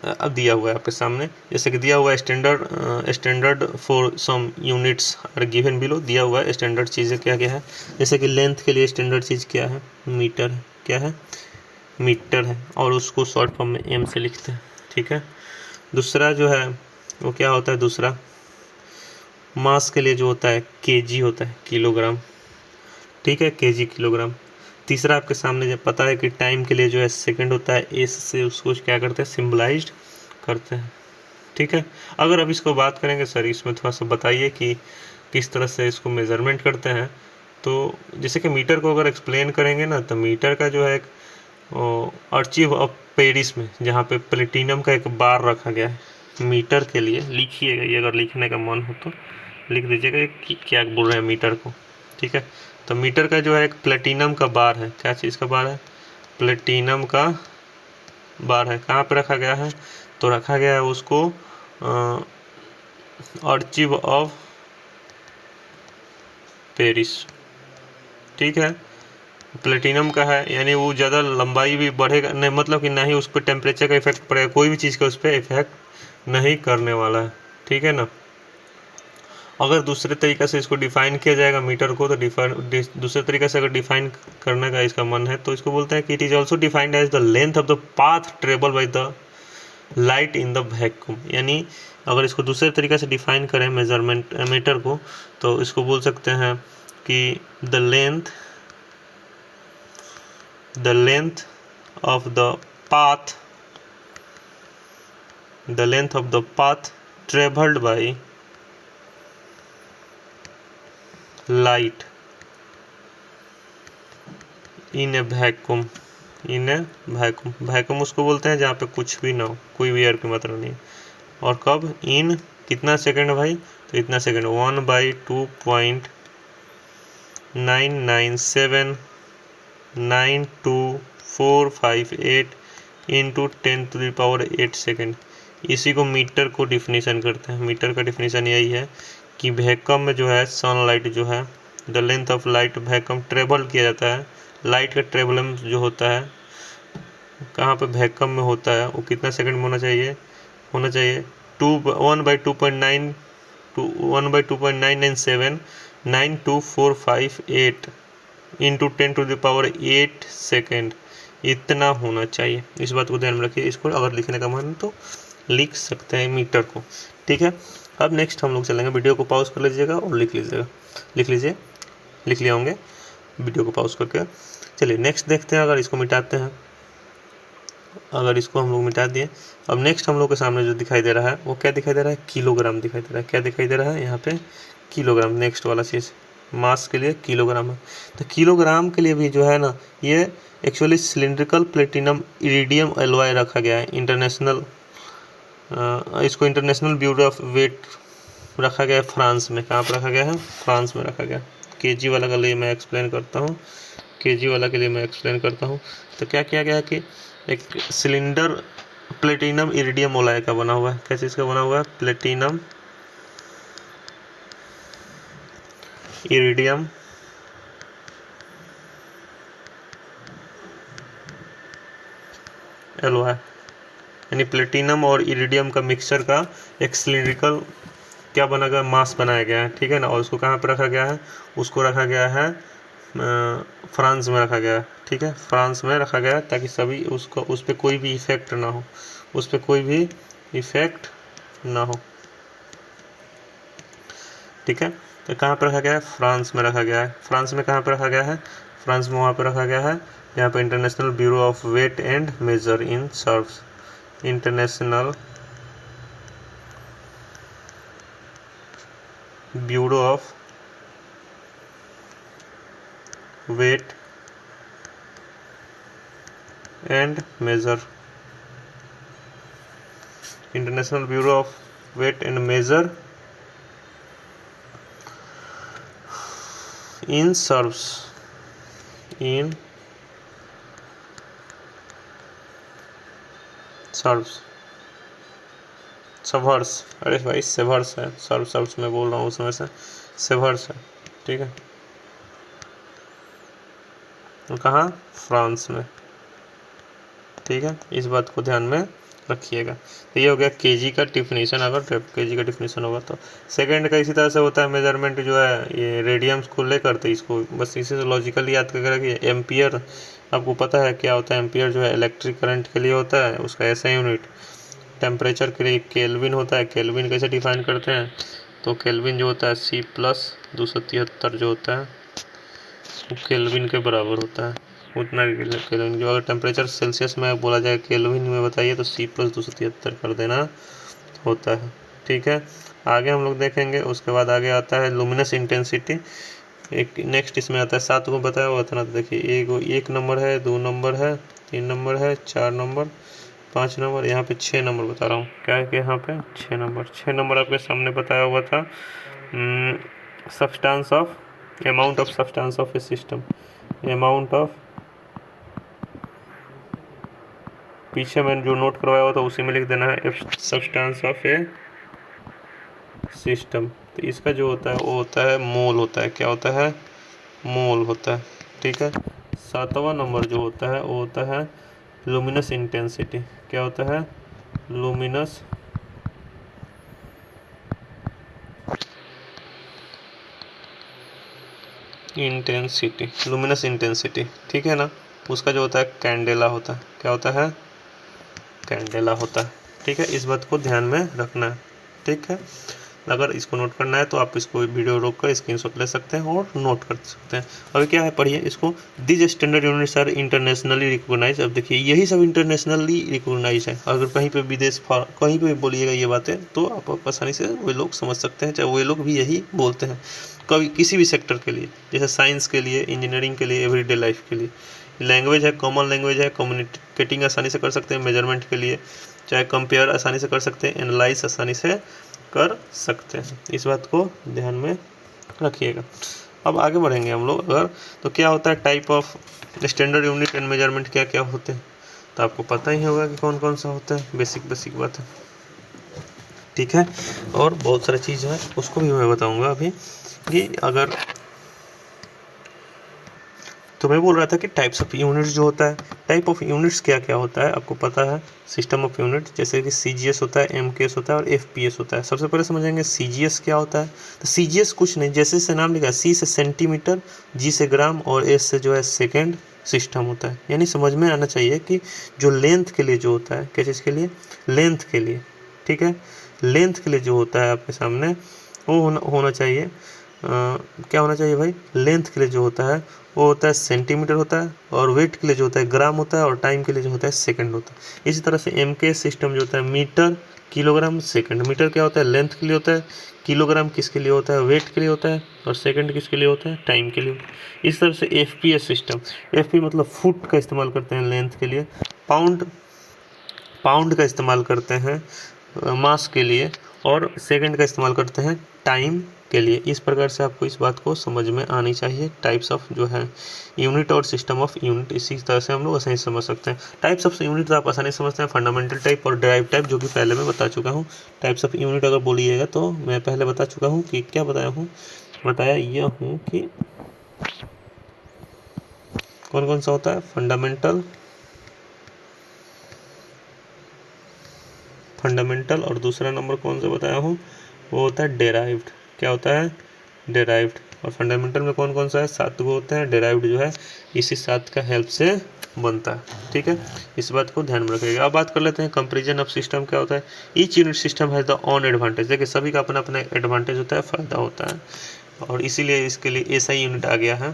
अब दिया हुआ है आपके सामने, जैसे कि दिया हुआ है standard for some units are given below. दिया हुआ है स्टैंडर्ड चीज़ें क्या क्या है, जैसे कि लेंथ के लिए स्टैंडर्ड चीज़ क्या है, मीटर है। क्या है, मीटर है, और उसको शॉर्ट फॉर्म में एम से लिखते हैं। ठीक है, दूसरा जो है वो क्या होता है, दूसरा मास के लिए जो होता है केजी होता है, किलोग्राम। ठीक है, केजी किलोग्राम। तीसरा आपके सामने जब पता है कि टाइम के लिए जो है सेकंड होता है, एस से उसको क्या करते हैं, सिम्बलाइज्ड करते हैं। ठीक है, अगर अब इसको बात करेंगे सर इसमें थोड़ा सा बताइए कि किस तरह से इसको मेज़रमेंट करते हैं। तो जैसे कि मीटर को अगर एक्सप्लेन करेंगे ना, तो मीटर का जो है एक आर्चिव ऑफ पेरिस में जहाँ पे प्लेटिनम का एक बार रखा गया है मीटर के लिए। लिखिएगा ये, अगर लिखने का मन हो तो लिख दीजिएगा कि क्या बोल रहे हैं मीटर को। ठीक है। तो मीटर का जो है एक प्लेटिनम का बार है, क्या चीज़ का बार है, प्लेटिनम का बार है। कहाँ पे रखा गया है, तो रखा गया है उसको आर्चिव ऑफ पेरिस, ठीक है। प्लेटिनम का है, यानी वो ज़्यादा लंबाई भी बढ़ेगा नहीं, मतलब कि ना ही उस पर टेम्परेचर का इफेक्ट पड़ेगा, कोई भी चीज़ का उस पर इफेक्ट नहीं करने वाला है, ठीक है ना। अगर दूसरे तरीके से इसको डिफाइन किया जाएगा मीटर को, तो दूसरे तरीके से अगर डिफाइन करने का इसका मन है तो इसको बोलते हैं कि it is also defined as the length of the path travel by the light in the vacuum. यानी अगर इसको दूसरे तरीके से डिफाइन करें मेजरमेंट मीटर को, तो इसको बोल सकते हैं कि the length of the path travelled by light in A vacuum उसको बोलते हैं जहाँ पे कुछ भी ना हो, कोई भी एयर की मात्रा नहीं। और कब, इन कितना सेकंड भाई, तो इतना सेकंड 1/2.9979248 इंटू 10⁸ सेकेंड। इसी को मीटर को डिफिनीशन करते हैं। मीटर का डिफिनीशन यही है कि वैक्यूम में जो है सनलाइट जो है, the length of light vacuum travel किया जाता है, लाइट का ट्रेवलम जो होता है कहाँ पे, वैक्यूम में होता है, वो कितना सेकंड में होना चाहिए 1/2.9979248 इंटू 10⁸ सेकेंड, इतना होना चाहिए। इस बात को ध्यान में रखिए। इसको अगर लिखने का मन तो लिख सकते हैं मीटर को, ठीक है। अब नेक्स्ट हम लोग चलेंगे, वीडियो को पॉज कर लीजिएगा और लिख लिए होंगे वीडियो को पॉज करके। चलिए नेक्स्ट देखते हैं। अगर इसको मिटाते हैं, अगर इसको हम लोग मिटा दिए, अब नेक्स्ट हम लोग के सामने जो दिखाई दे रहा है वो क्या दिखाई दे रहा है, किलोग्राम दिखाई दे रहा है। क्या दिखाई दे रहा है यहाँ पे, किलोग्राम। नेक्स्ट वाला चीज़ मास के लिए किलोग्राम है। तो किलोग्राम के लिए भी जो है ना, ये actually cylindrical platinum iridium alloy रखा गया है इंटरनेशनल, इसको इंटरनेशनल ब्यूरो ऑफ वेट रखा गया है फ्रांस में। कहाँ पर रखा गया है, फ्रांस में रखा गया। केजी वाला के लिए मैं एक्सप्लेन करता हूँ, तो क्या किया गया कि एक सिलेंडर प्लेटिनम इरिडियम ओलाय का बना हुआ है। किस चीज़ का बना हुआ है, प्लेटिनम इरिडियम एलॉय, यानी प्लेटिनम और इरिडियम का मिक्सचर का एक सिलिंड्रिकल क्या बना गया, मास बनाया गया है, ठीक है ना। और उसको कहाँ पर रखा गया है, उसको रखा गया है फ्रांस में रखा गया है, ठीक है, फ्रांस में रखा गया है, ताकि सभी उसको, उस पर कोई भी इफेक्ट ना हो, ठीक है। तो कहाँ पर रखा गया है, फ्रांस में रखा गया है। फ्रांस में कहाँ पर रखा गया है, फ्रांस में वहाँ पर रखा गया है यहाँ पे International Bureau of Weight and Measure in Sevres, International Bureau of Weight and Measure, International Bureau of Weight and Measure in Sevres, Sevres, अरे भाई सर्वर्स है, सर्व्स में बोल रहा हूँ उसमें से सर्वर्स है, ठीक है। कहाँ, फ्रांस में, ठीक है। इस बात को ध्यान में रखिएगा। तो ये हो गया केजी का डिफिनीशन। अगर केजी का डिफिनीशन होगा तो सेकंड का इसी तरह से होता है मेजरमेंट जो है ये रेडियम्स को लेकर, तो इसको बस इसी से लॉजिकली याद करके रखिए। एम्पियर आपको पता है क्या होता है, एम्पियर जो है इलेक्ट्रिक करंट के लिए होता है, उसका ऐसा यूनिट। टेम्परेचर के लिए केल्विन होता है। केल्विन कैसे डिफाइन करते हैं, तो केल्विन जो होता है C+273 जो होता है वो केल्विन के बराबर होता है, उतना केल्विन। जो अगर टेम्परेचर सेल्सियस में बोला जाए केल्विन में बताइए तो C+273 कर देना होता है, ठीक है। आगे हम लोग देखेंगे, उसके बाद आगे आता है लुमिनस इंटेंसिटी। एक नेक्स्ट इसमें आता है 7 को बताया हुआ था ना, तो देखिए एक नंबर है, 2 नंबर है, 3 नंबर है, 4 नंबर, 5 नंबर, यहाँ पे 6 नंबर बता रहा हूँ। क्या है कि यहाँ पे 6 नंबर आपके सामने बताया हुआ था। Substance of amount of substance of A system, amount of, पीछे मैंने जो नोट करवाया हुआ था उसी में लिख देना है सब्सटेंस ऑफ ए सिस्टम। तो इसका जो होता है वो होता है मोल होता है, क्या होता है, मोल होता है, ठीक है। 7वां नंबर जो होता है वो होता है लुमिनस इंटेंसिटी, क्या होता है, लुमिनस इंटेंसिटी, लुमिनस इंटेंसिटी, ठीक है ना। उसका जो होता है कैंडेला होता है, क्या होता है, कैंडेला होता है, ठीक है। इस बात को ध्यान में रखना है, ठीक है। अगर इसको नोट करना है तो आप इसको वीडियो रोक कर स्क्रीनशॉट ले सकते हैं और नोट कर सकते हैं। अभी क्या है, पढ़िए इसको। This standard units are internationally recognise. अब देखिए यही सब इंटरनेशनली रिकॉग्नाइज है। अगर कहीं पे विदेश कहीं पे भी बोलिएगा ये बातें तो आप आसानी से वे लोग समझ सकते हैं, चाहे वे लोग भी यही बोलते हैं कभी किसी भी सेक्टर के लिए, जैसे साइंस के लिए, इंजीनियरिंग के लिए, एवरीडे लाइफ के लिए। लैंग्वेज है, कॉमन लैंग्वेज है, कम्युनिकेटिंग आसानी से कर सकते हैं मेजरमेंट के लिए, चाहे कंपेयर आसानी से कर सकते हैं, एनालाइज आसानी से कर सकते हैं। इस बात को ध्यान में रखिएगा। अब आगे बढ़ेंगे हम लोग अगर, तो क्या होता है type of standard unit and measurement, क्या क्या होते हैं, तो आपको पता ही होगा कि कौन कौन सा होता है, बेसिक बात है, ठीक है। और बहुत सारी चीज़ है उसको भी मैं बताऊंगा अभी कि अगर, तो मैं बोल रहा था कि टाइप्स ऑफ यूनिट्स जो होता है, टाइप ऑफ यूनिट्स क्या क्या होता है आपको पता है। सिस्टम ऑफ यूनिट जैसे कि सीजीएस होता है, एमकेएस होता है और एफपीएस होता है। सबसे पहले समझेंगे सीजीएस क्या होता है। तो सीजीएस कुछ नहीं, जैसे से नाम लिखा है, सी से सेंटीमीटर, जी से ग्राम और एस से जो है सेकेंड सिस्टम होता है। यानी समझ में आना चाहिए कि जो लेंथ के लिए जो होता है, क्या चीज़ के लिए, लेंथ के लिए, ठीक है। लेंथ के लिए जो होता है आपके सामने वो होना चाहिए क्या होना चाहिए भाई, लेंथ के लिए जो होता है वो होता है सेंटीमीटर होता है, और वेट के लिए जो होता है ग्राम होता है, और टाइम के लिए जो होता है सेकंड होता है। इसी तरह से एम के सिस्टम जो होता है मीटर, किलोग्राम, सेकंड। मीटर क्या होता है, लेंथ के लिए होता है, किलोग्राम किसके लिए होता है, वेट के लिए होता है, और सेकंड किसके लिए होता है, टाइम के लिए होता है। इस तरह से F P S system, F P मतलब फुट का इस्तेमाल करते हैं लेंथ के लिए, पाउंड पाउंड का इस्तेमाल करते हैं मास के लिए, और सेकंड का इस्तेमाल करते हैं टाइम के लिए। इस प्रकार से आपको इस बात को समझ में आनी चाहिए, टाइप्स ऑफ जो है यूनिट और सिस्टम ऑफ यूनिट। इसी तरह से हम लोग आसानी समझ सकते हैं। टाइप्स ऑफ यूनिट आप आसानी से समझते हैं, फंडामेंटल टाइप और डिराइव टाइप, जो कि पहले मैं बता चुका हूँ। टाइप्स ऑफ यूनिट अगर बोलिएगा तो मैं पहले बता चुका हूँ कि क्या बताया यह हूँ कि कौन कौन सा होता है, फंडामेंटल और दूसरा नंबर कौन सा बताया हूँ, वो होता है डेराइव्ड। क्या होता है, डेराइव्ड। और फंडामेंटल में कौन कौन सा है, 7 गो होते हैं। डेराइव्ड जो है इसी 7 का हेल्प से बनता है, ठीक है। इस बात को ध्यान में रखिएगा। अब बात कर लेते हैं कंपेरिजन ऑफ सिस्टम क्या होता है। Each unit system has the on advantage. देखिए सभी का अपना अपना एडवांटेज होता है, फ़ायदा होता है, और इसीलिए इसके लिए एसआई यूनिट आ गया है,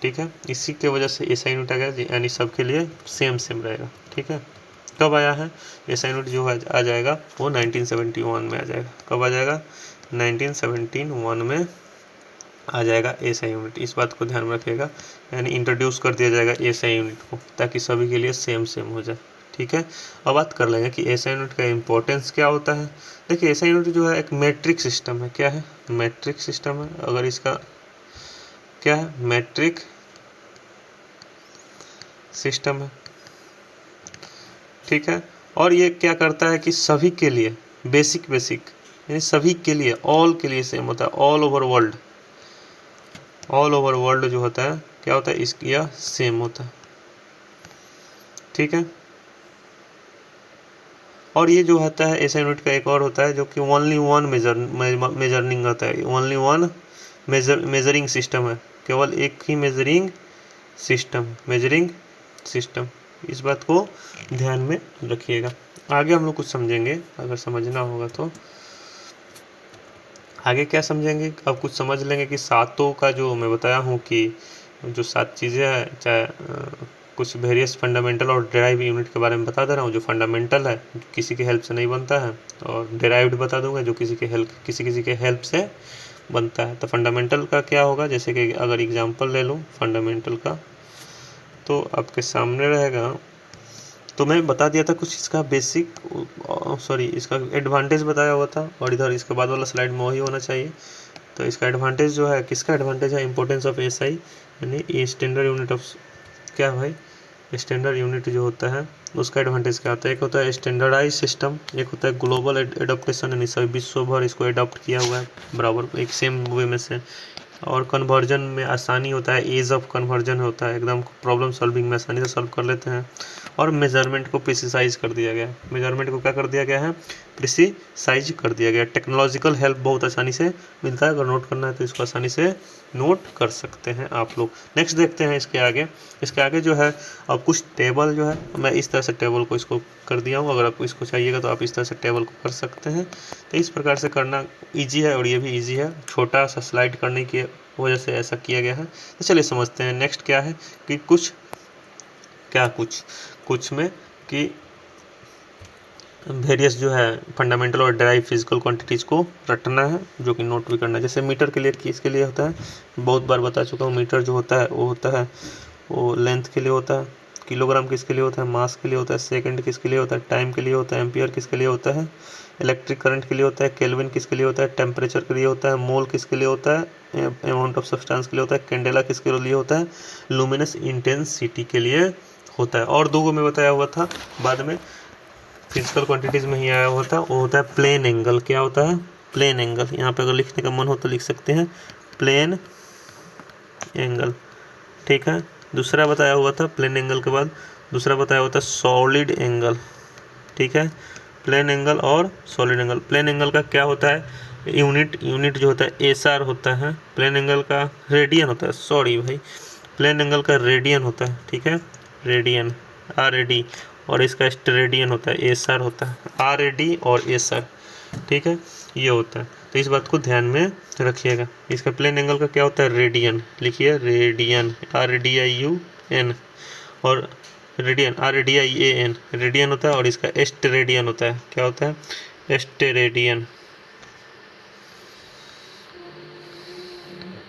ठीक है। इसी के वजह से एसआई यूनिट आ गया, यानी सबके लिए सेम रहेगा, ठीक है। कब आया है एसआई यूनिट जो आ जाएगा वो 1971 में आ जाएगा। कब आ जाएगा, 1971 में आ जाएगा एसआई यूनिट। इस बात को ध्यान में रखिएगा, यानी इंट्रोड्यूस कर दिया जाएगा एसआई यूनिट को, ताकि सभी के लिए सेम हो जाए, ठीक है। अब बात कर लेंगे कि एसआई यूनिट का इम्पोर्टेंस क्या होता है। देखिए एसआई यूनिट जो है एक मैट्रिक सिस्टम है। क्या है, मैट्रिक सिस्टम है। अगर इसका क्या है, मैट्रिक सिस्टम है, ठीक है। और ये क्या करता है कि सभी के लिए बेसिक यानी सभी के लिए, ऑल के लिए सेम होता है। ऑल ओवर वर्ल्ड जो होता है क्या होता है, इसकी यह सेम होता है, ठीक है। और ये जो होता है एसआई यूनिट का एक और होता है जो कि ओनली वन मेजरिंग होता है। ओनली वन मेजरिंग सिस्टम है, केवल एक ही मेजरिंग सिस्टम। इस बात को ध्यान में रखिएगा। आगे हम लोग कुछ समझेंगे, अगर समझना होगा तो आगे क्या समझेंगे। अब कुछ समझ लेंगे कि सातों का जो मैं बताया हूँ कि जो 7 चीज़ें हैं, चाहे कुछ वेरियस फंडामेंटल और डिराइव यूनिट के बारे में बता दे रहा हूँ। जो फंडामेंटल है किसी की हेल्प से नहीं बनता है, और डिराइव्ड बता दूंगा जो किसी के हेल्प से बनता है। तो फंडामेंटल का क्या होगा, जैसे कि अगर एग्जांपल ले लूँ फंडामेंटल का, तो आपके सामने रहेगा। तो मैं बता दिया था कुछ इसका इसका एडवांटेज बताया हुआ था, और इधर इसके बाद वाला स्लाइड में वही होना चाहिए। तो इसका एडवांटेज जो है, किसका एडवांटेज है, इंपॉर्टेंस ऑफ एसआई, यानी स्टैंडर्ड यूनिट ऑफ, क्या भाई, स्टैंडर्ड यूनिट जो होता है उसका एडवांटेज क्या होता है, एक होता है स्टैंडर्डाइज सिस्टम, एक होता है ग्लोबल एडोप्टेशन, यानी सभी विश्व भर इसको एडॉप्ट किया हुआ है बराबर एक सेम वे में से, और कन्वर्जन में आसानी होता है, एज ऑफ कन्वर्जन होता है, एकदम प्रॉब्लम सॉल्विंग में आसानी से सॉल्व कर लेते हैं, और मेजरमेंट को प्रिसाइज कर दिया गया है, मेजरमेंट को क्या कर दिया गया है, प्रिसाइज कर दिया गया है। टेक्नोलॉजिकल हेल्प बहुत आसानी से मिलता है, अगर नोट करना है तो इसको आसानी से नोट कर सकते हैं आप लोग। नेक्स्ट देखते हैं इसके आगे जो है अब कुछ टेबल जो है, मैं इस तरह से टेबल को इसको कर दिया हूँ, अगर आपको इसको चाहिएगा तो आप इस तरह से टेबल को कर सकते हैं। तो इस प्रकार से करना ईजी है और ये भी ईजी है, छोटा सा स्लाइड करने की वजह से ऐसा किया गया है। तो चलिए समझते हैं नेक्स्ट क्या है कि कुछ में कि वेरियस जो है फंडामेंटल और डेराइव फिजिकल क्वांटिटीज़ को रटना है, जो कि नोट भी करना है। जैसे मीटर के लिए किसके लिए होता है, बहुत बार बता चुका हूँ, मीटर जो होता है वो लेंथ के लिए होता है, किलोग्राम किसके लिए होता है, मास के लिए होता है, सेकंड किसके लिए होता है, टाइम के लिए होता है, एम्पियर किसके लिए होता है, इलेक्ट्रिक करंट के लिए होता है, केल्विन किसके लिए होता है, टेम्परेचर के लिए होता है, मोल किसके लिए होता है, अमाउंट ऑफ सब्सटेंस के लिए होता है, कैंडेला किसके लिए होता है, लुमिनस इंटेंसिटी के लिए होता है। और दो में बताया हुआ था बाद में, फिजिकल क्वांटिटीज़ में ही आया हुआ था, वो होता है प्लेन एंगल। क्या होता है, प्लेन एंगल। यहाँ पे अगर लिखने का मन हो तो लिख सकते हैं प्लेन एंगल, ठीक है। दूसरा बताया हुआ था प्लेन एंगल के बाद दूसरा बताया हुआ था सॉलिड एंगल, ठीक है। प्लेन एंगल और सॉलिड एंगल। प्लेन एंगल का क्या होता है, यूनिट जो होता है एसआर होता है, प्लेन एंगल का रेडियन होता है, सॉरी भाई, प्लेन एंगल का रेडियन होता है, ठीक है, रेडियन RAD, और इसका स्टेरेडियन होता है, एसआर होता है, RAD और एसआर, ठीक है, ये होता है। तो इस बात को ध्यान में रखिएगा। इसका प्लेन एंगल का क्या होता है, रेडियन, लिखिए रेडियन, RADIUN, और रेडियन RADIAN, रेडियन होता है, और इसका एस्टेरेडियन होता है, क्या होता है, एस्टेरेडियन।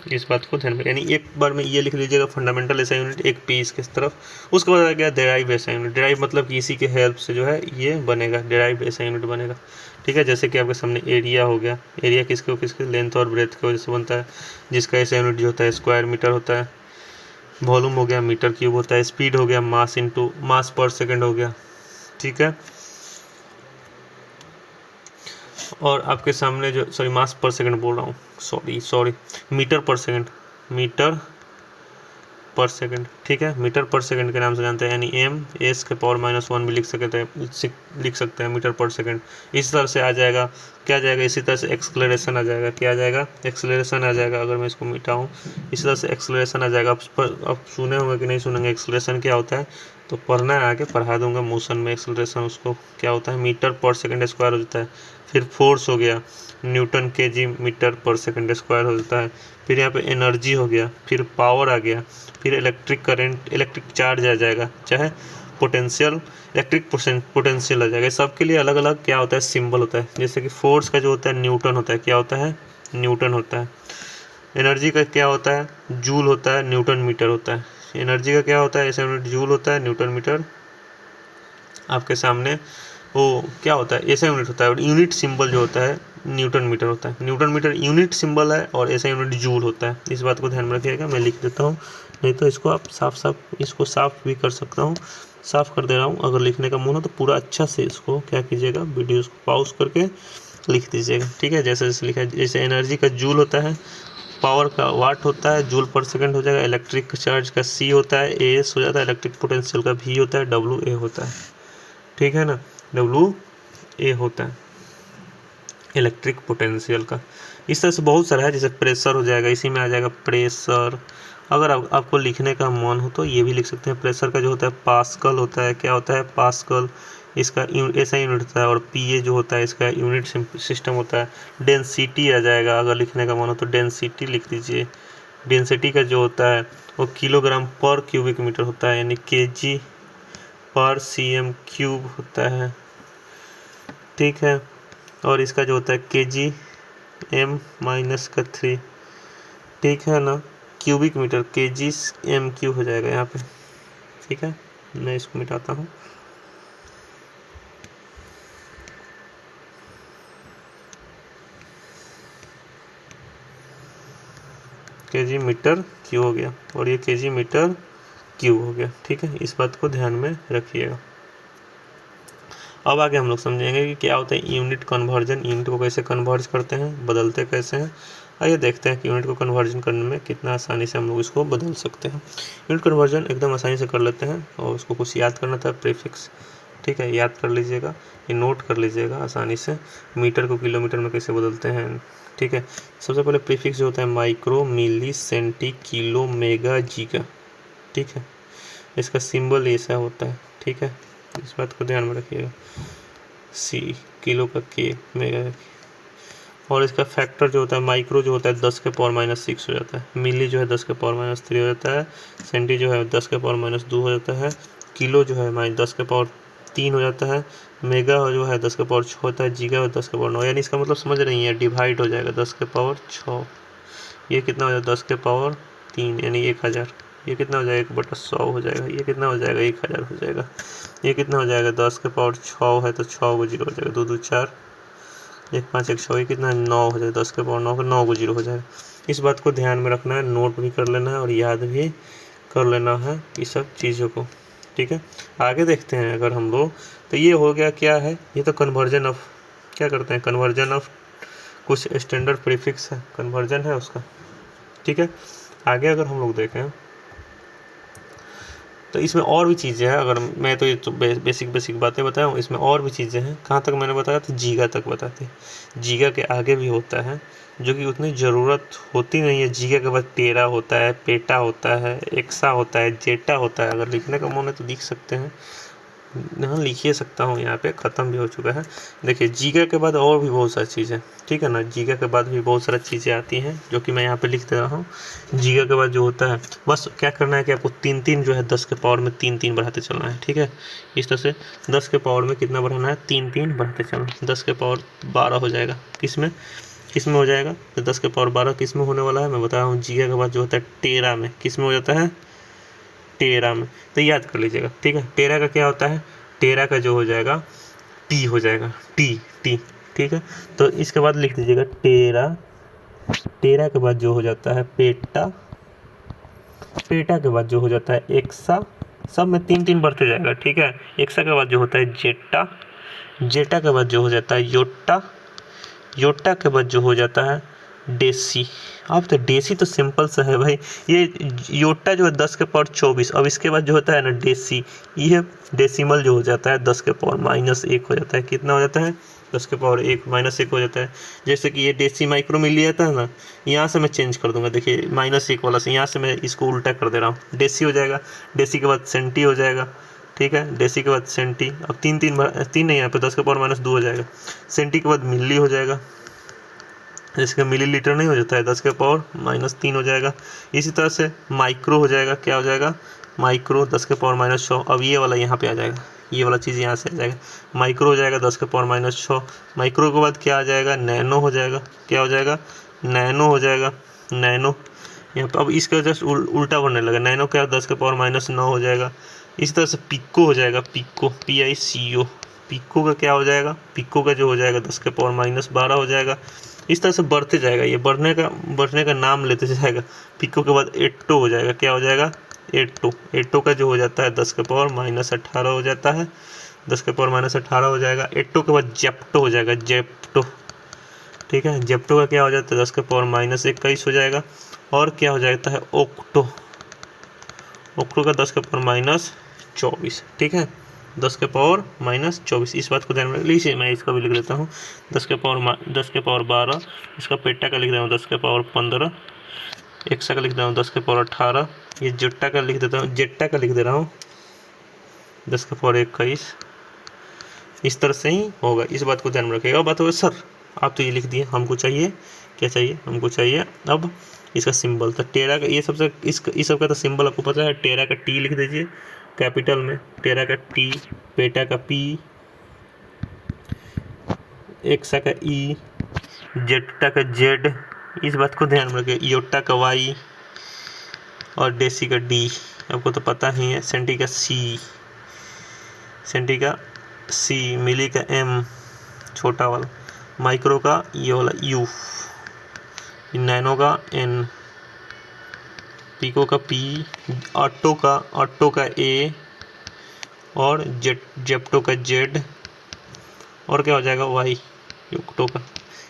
इस बात को ध्यान में, यानी एक बार में ये लिख लीजिएगा फंडामेंटल एसआई यूनिट, एक पी इसके तरफ। उसके बाद आ गया डेराइव एसआई यूनिट। डेराइव मतलब कि इसी के हेल्प से जो है ये बनेगा, डेराइव एसआई यूनिट बनेगा, ठीक है। जैसे कि आपके सामने एरिया हो गया, एरिया किसके लेंथ और ब्रेथ की वजह से बनता है, जिसका एसआई यूनिट जो होता है स्क्वायर मीटर होता है। वॉल्यूम हो गया मीटर क्यूब होता है। स्पीड हो गया मास इंटू मास पर सेकेंड हो गया, ठीक है। और आपके सामने जो, सॉरी मास पर सेकंड बोल रहा हूँ, सॉरी मीटर पर सेकंड, ठीक है, मीटर पर सेकंड के नाम से जानते हैं, यानी MS के पावर -1 भी लिख सकते हैं मीटर पर सेकंड। इस तरह से आ जाएगा, क्या आ जाएगा, इसी तरह से एक्सलेरेशन आ जाएगा, क्या आ जाएगा, एक्सलेरेशन आ जाएगा। अगर मैं इसको मिटाऊँ, इस तरह से एक्सलेरेशन आ जाएगा। आप सुने होंगे कि नहीं सुनेंगे एक्सलेरेशन क्या होता है, तो पढ़ना है, आगे पढ़ा दूंगा। मोशन में एक्सलेरेशन उसको क्या होता है, मीटर पर सेकंड स्क्वायर हो जाता है। फिर फोर्स हो गया, न्यूटन kg मीटर पर सेकंड स्क्वायर हो जाता है। फिर यहाँ पे एनर्जी हो गया, फिर पावर आ गया, फिर इलेक्ट्रिक करंट, इलेक्ट्रिक चार्ज आ जाएगा, चाहे पोटेंशियल, इलेक्ट्रिक पोटेंशियल आ जाएगा। सबके लिए अलग अलग क्या होता है, सिंबल होता है। जैसे कि फोर्स का जो होता है न्यूटन होता है, क्या होता है, न्यूटन होता है। एनर्जी का क्या होता है, जूल होता है, न्यूटन मीटर होता है। एनर्जी का क्या होता है, ऐसे यूनिट जूल होता है, न्यूटन मीटर आपके सामने वो क्या होता है, ऐसा यूनिट होता है। और यूनिट सिंबल जो होता है न्यूटन मीटर होता है। न्यूटन मीटर यूनिट सिंबल है और ऐसा यूनिट जूल होता है। इस बात को ध्यान में रखिएगा। मैं लिख देता हूँ, नहीं तो इसको आप इसको साफ भी कर सकता हूँ, साफ कर दे रहा हूँ। अगर लिखने का मन हो तो पूरा अच्छा से इसको क्या कीजिएगा, वीडियो को पॉज करके लिख दीजिएगा, ठीक है। जैसे जैसे लिखा है, जैसे एनर्जी का जूल होता है, पावर का वाट होता है, जूल पर सेकंड हो जाएगा। इलेक्ट्रिक चार्ज का C होता है, AS हो जाता है। इलेक्ट्रिक पोटेंशियल का V होता है, WA होता है, ठीक है ना, WA होता है इलेक्ट्रिक पोटेंशियल का। इस तरह से बहुत सारा है, जैसे प्रेशर हो जाएगा, इसी में आ जाएगा प्रेशर। अगर आपको लिखने का मन हो तो ये भी लिख सकते हैं। प्रेशर का जो होता है पास्कल होता है, क्या होता है, पास्कल, इसका ऐसा यूनिट होता है। और PA जो होता है इसका यूनिट सिस्टम होता है। डेंसिटी आ जाएगा, अगर लिखने का मन हो तो डेंसिटी लिख दीजिए। डेंसिटी का जो होता है वो किलोग्राम पर क्यूबिक मीटर होता है, यानी kg पर cm³ होता है, ठीक है। और इसका जो होता है kg/m-3, ठीक है ना, क्यूबिक मीटर, kg/m³ हो जाएगा यहाँ पे, ठीक है। मैं इसको मिटाता हूँ। केजी मीटर क्यू हो गया और ये केजी मीटर क्यू हो गया। ठीक है, इस बात को ध्यान में रखिएगा। अब आगे हम लोग समझेंगे कि क्या होता है यूनिट कन्वर्जन, यूनिट को कैसे कन्वर्ज करते हैं, बदलते कैसे हैं। आइए देखते हैं कि यूनिट को कन्वर्जन करने में कितना आसानी से हम लोग इसको बदल सकते हैं। यूनिट कन्वर्जन एकदम आसानी से कर लेते हैं और उसको कुछ याद करना था, प्रीफिक्स। ठीक है, याद कर लीजिएगा, ये नोट कर लीजिएगा आसानी से। मीटर को किलोमीटर में कैसे बदलते हैं। ठीक है, सबसे पहले प्रीफिक्स जो होता है माइक्रो, मिली, सेंटी, किलो, मेगा, जीगा। ठीक है, इसका सिंबल ऐसा होता है। ठीक है, इस बात को ध्यान में रखिएगा। सी किलो का के, मेगा का के। और इसका फैक्टर जो होता है माइक्रो जो होता है 10 के पावर -6 हो जाता है। मिली जो है 10 के पावर -3 हो जाता है। सेंटी जो है 10 के पावर -2 हो जाता है। किलो जो है 10 के पावर 3 हो जाता है। मेगा जो है 10 के पावर 6 होता है। जीगा 10 के पावर 9, यानी इसका मतलब समझ रही है, डिवाइड हो जाएगा 10 के पावर 6। ये कितना हो जाएगा 10 के पावर 3 यानी 1000। ये कितना हो जाएगा 1/100 हो जाएगा। ये कितना हो जाएगा 1000 हो जाएगा। ये कितना हो जाएगा 10 के पावर 6 है तो 6 को 0 हो जाएगा। 2 2 4, 1 5 1 6, ये कितना 9 हो जाएगा। 10 के पावर 9 को 9 को 0 हो जाएगा। इस बात को ध्यान में रखना है, नोट भी कर लेना है और याद भी कर लेना है इस सब चीज़ों को। ठीक है, आगे देखते हैं अगर हम लोग, तो ये हो गया क्या है, ये तो कन्वर्जन ऑफ, क्या करते हैं कन्वर्जन ऑफ कुछ स्टैंडर्ड प्रीफिक्स है, कन्वर्जन है उसका। ठीक है, आगे अगर हम लोग देखें तो इसमें और भी चीज़ें हैं। अगर मैं तो ये तो बेसिक बातें बताया हूँ, इसमें और भी चीज़ें हैं। कहाँ तक मैंने बताया तो जीगा तक बताते। जीगा के आगे भी होता है जो कि उतनी ज़रूरत होती नहीं है। जीगा के बाद टेरा होता है, पेटा होता है, एक्सा होता है, जेटा होता है। अगर लिखने का मन है तो लिख सकते हैं, यहाँ लिखिए सकता हूँ, यहाँ पे ख़त्म भी हो चुका है। देखिए जीगा के बाद और भी बहुत सारी चीज़ें, ठीक है ना, जीगा के बाद भी बहुत सारी चीज़ें आती हैं जो कि मैं यहाँ पे लिख दे रहा हूँ। जीगा के बाद जो होता है, बस क्या करना है कि आपको 3 जो है 10 के पावर में 3 बढ़ाते चलना है। ठीक है, इस तरह से 10 के पावर में कितना बढ़ाना है, 3 बढ़ाते चलना। 10 के पावर 12 हो जाएगा। किस में हो जाएगा, तो 10 के पावर 12 किस में होने वाला है मैं बता रहा हूँ। जीगा के बाद जो होता है टेरा में, किस में हो जाता है, टेरा में। तो याद कर लीजिएगा। ठीक है, टेरा का क्या होता है, टेरा का जो हो जाएगा टी हो जाएगा, टी। ठीक है, तो इसके बाद लिख दीजिएगा टेरा। टेरा के बाद जो हो जाता है पेटा। पेटा के बाद जो हो जाता है एक्सा। सब में 3 बढ़ते जाएगा। ठीक है, एक्सा के बाद जो होता है जेटा। जेटा के बाद जो हो जाता है योटा। योटा के बाद जो हो जाता है डेसी। अब तो डेसी तो सिंपल सा है भाई। ये योटा जो है 10 के पावर 24। अब इसके बाद जो होता है ना डेसी, ये डेसिमल जो हो जाता है 10 के पावर -1 हो जाता है। कितना हो जाता है, 10 के पावर -1 हो जाता है। जैसे कि ये डेसी माइक्रो में लिया था ना, यहाँ से मैं चेंज कर दूंगा। देखिए -1 वाला से यहाँ से मैं इसको उल्टा कर दे रहा हूँ। डेसी हो जाएगा, डेसी के बाद सेंटी हो जाएगा। ठीक है, डेसी के बाद सेंटी। अब 3 नहीं, यहाँ पे 10 के पावर -2 हो जाएगा। सेंटी के बाद मिली हो जाएगा, इसका मिलीलीटर नहीं हो जाता है, 10 के पावर -3 हो जाएगा। इसी तरह से माइक्रो हो जाएगा, क्या हो जाएगा माइक्रो 10 के पावर -6। अब ये वाला यहाँ पे आ जाएगा, ये वाला चीज़ यहाँ से आ जाएगा। माइक्रो हो जाएगा 10 के पावर -6। माइक्रो के बाद क्या आ जाएगा, नैनो हो जाएगा। क्या हो जाएगा, नैनो हो जाएगा। नैनो यहाँ पर अब इसका जस्ट उल्टा बनने लगा। नैनो क्या 10 के पावर -9 हो जाएगा। इसी तरह से पिको हो जाएगा, पिको PICO। पिको का क्या हो जाएगा, पिको का जो हो जाएगा 10 के पावर -12 हो जाएगा। इस तरह से बढ़ते जाएगा, ये बढ़ने का नाम लेते जाएगा। पिको के बाद एट्टो हो जाएगा। क्या हो जाएगा, एट्टो। एट्टो का जो हो जाता है 10 के पावर -18 हो जाता है। 10 के पावर -18 हो जाएगा। एट्टो के बाद जेप्टो हो जाएगा, जेप्टो। ठीक है, जेप्टो का क्या हो जाता है 10 के पावर -21 हो जाएगा। और क्या हो जाता है, ओक्टो। ओक्टो का 10 के पावर -24। ठीक है, 10 के पावर -24। इस बात को ध्यान में लीजिए। मैं इसका भी लिख देता हूँ 10 के पावर 12। इसका पेटा का लिख देता हूँ 10 के पावर 15। एक्सा का लिख देता हूँ 10 के पावर 18। ये जेट्टा का लिख देता हूँ, जेट्टा का लिख दे रहा हूँ 10 के पावर 21। इस तरह से ही होगा, इस बात को ध्यान में रखिएगा। बात होगा सर आप तो ये लिख दिए, हमको चाहिए क्या चाहिए, हमको चाहिए अब इसका सिंबल। तो टेरा का ये सबसे इस सब का तो सिंबल आपको पता है। टेरा का टी लिख दीजिए कैपिटल में, टेरा का टी, पेटा का पी, एक्सा का ई, जेटा का जेड। इस बात को ध्यान में रखिए। योटा का वाई और डेसी का डी, आपको तो पता ही है। सेंटी का सी, सेंटी का सी, मिली का एम छोटा वाला, माइक्रो का ये वाला यू, नैनो का एन, पिको का पी, ऑटो का ए, और जेप्टो का जेड, और क्या हो जाएगा वाई युक्टो का।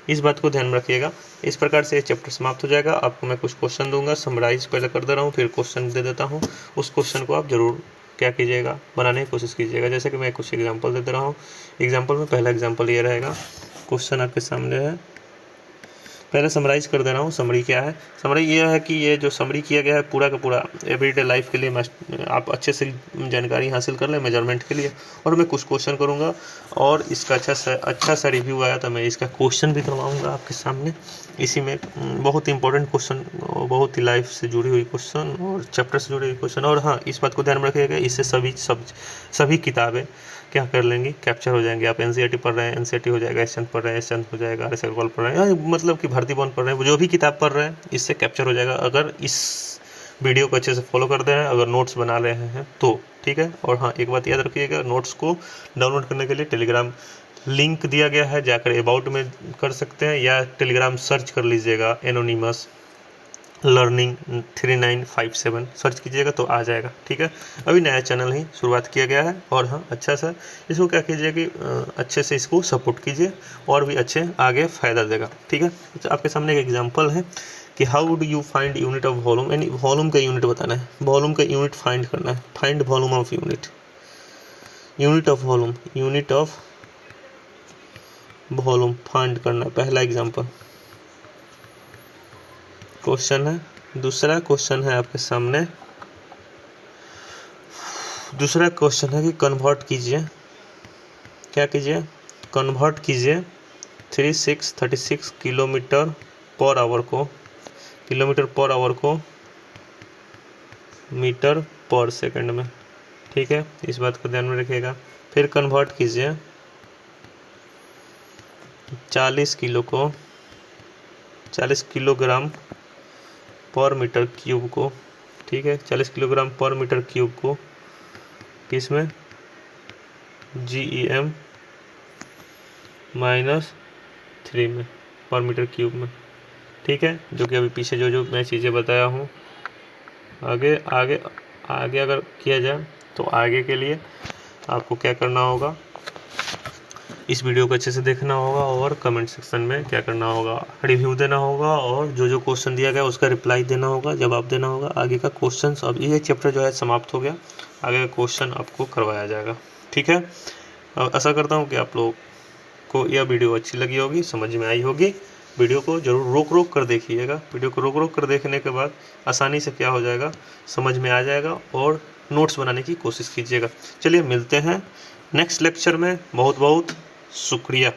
इस बात को ध्यान में रखिएगा। इस प्रकार से ये चैप्टर समाप्त हो जाएगा। आपको मैं कुछ क्वेश्चन दूंगा, समराइज पहले कर दे रहा हूँ, फिर क्वेश्चन दे देता हूँ। उस क्वेश्चन को आप जरूर क्या कीजिएगा, बनाने की कोशिश कीजिएगा। जैसे कि मैं कुछ एग्जांपल दे दे रहा हूँ। एग्जांपल में पहला एग्जांपल ये रहेगा, क्वेश्चन आपके सामने है। पहले समराइज कर दे रहा हूँ। समरी क्या है? समरी ये है कि ये जो समरी किया गया है पूरा का पूरा एवरीडे लाइफ के लिए आप अच्छे से जानकारी हासिल कर लें मेजरमेंट के लिए। और मैं कुछ क्वेश्चन करूँगा और इसका अच्छा सा रिव्यू आया तो मैं इसका क्वेश्चन भी करवाऊँगा आपके सामने। इसी में बहुत इंपॉर्टेंट क्वेश्चन, बहुत ही लाइफ से जुड़ी हुई क्वेश्चन और चैप्टर से जुड़ी हुई क्वेश्चन। और हाँ, इस बात को ध्यान में रखिएगा, इससे सभी किताबें क्या कर लेंगी, कैप्चर हो जाएंगे। आप एनसीईआरटी पढ़ रहे हैं, एनसीईआरटी हो जाएगा, एसएन पढ़ रहे हैं, एसएन हो जाएगा, आरएसएल पढ़ रहे हैं, मतलब कि भर्ती बॉन्ड पढ़ रहे हैं, जो भी किताब पढ़ रहे हैं इससे कैप्चर हो जाएगा, अगर इस वीडियो को अच्छे से फॉलो करते हैं, अगर नोट्स बना रहे हैं तो। ठीक है। और हाँ, एक बात याद रखिएगा, नोट्स को डाउनलोड करने के लिए टेलीग्राम लिंक दिया गया है, जाकर अबाउट में कर सकते हैं, या टेलीग्राम सर्च कर लीजिएगा एनोनिमस लर्निंग 3957 सर्च कीजिएगा तो आ जाएगा। ठीक है। अभी नया चैनल ही शुरुआत किया गया है। और हाँ, अच्छा सा इसको क्या कीजिए कि अच्छे से इसको सपोर्ट कीजिए और भी अच्छे आगे फ़ायदा देगा। ठीक है। तो आपके सामने एक एग्जांपल है कि how do you find unit of volume, यानी वॉल्यूम का यूनिट बताना है, वॉल्यूम का यूनिट फाइंड करना है। Find volume of unit, unit of volume, unit of volume find करना है। पहला एग्जाम्पल क्वेश्चन है। दूसरा क्वेश्चन है आपके सामने, दूसरा क्वेश्चन है कि कन्वर्ट कीजिए, क्या कीजिए, कन्वर्ट कीजिए 3636 किलोमीटर पर आवर को, किलोमीटर पर आवर को मीटर पर सेकंड में। ठीक है। इस बात को ध्यान में रखिएगा। फिर कन्वर्ट कीजिए 40 किलो को, 40 किलोग्राम पर मीटर क्यूब को। ठीक है। 40 किलोग्राम पर मीटर क्यूब को किसमें, GEM -3 में, पर मीटर क्यूब में। ठीक है। जो कि अभी पीछे जो मैं चीज़ें बताया हूँ, आगे आगे आगे अगर किया जाए तो आगे के लिए आपको क्या करना होगा, इस वीडियो को अच्छे से देखना होगा और कमेंट सेक्शन में क्या करना होगा, रिव्यू देना होगा और जो क्वेश्चन दिया गया उसका रिप्लाई देना होगा, जवाब देना होगा। आगे का क्वेश्चन, अब ये चैप्टर जो है समाप्त हो गया, आगे का क्वेश्चन आपको करवाया जाएगा। ठीक है। आशा करता हूँ कि आप लोग को यह वीडियो अच्छी लगी होगी, समझ में आई होगी। वीडियो को जरूर रोक कर देखिएगा। वीडियो को रोक कर देखने के बाद आसानी से क्या हो जाएगा, समझ में आ जाएगा और नोट्स बनाने की कोशिश कीजिएगा। चलिए मिलते हैं नेक्स्ट लेक्चर में। बहुत बहुत शुक्रिया।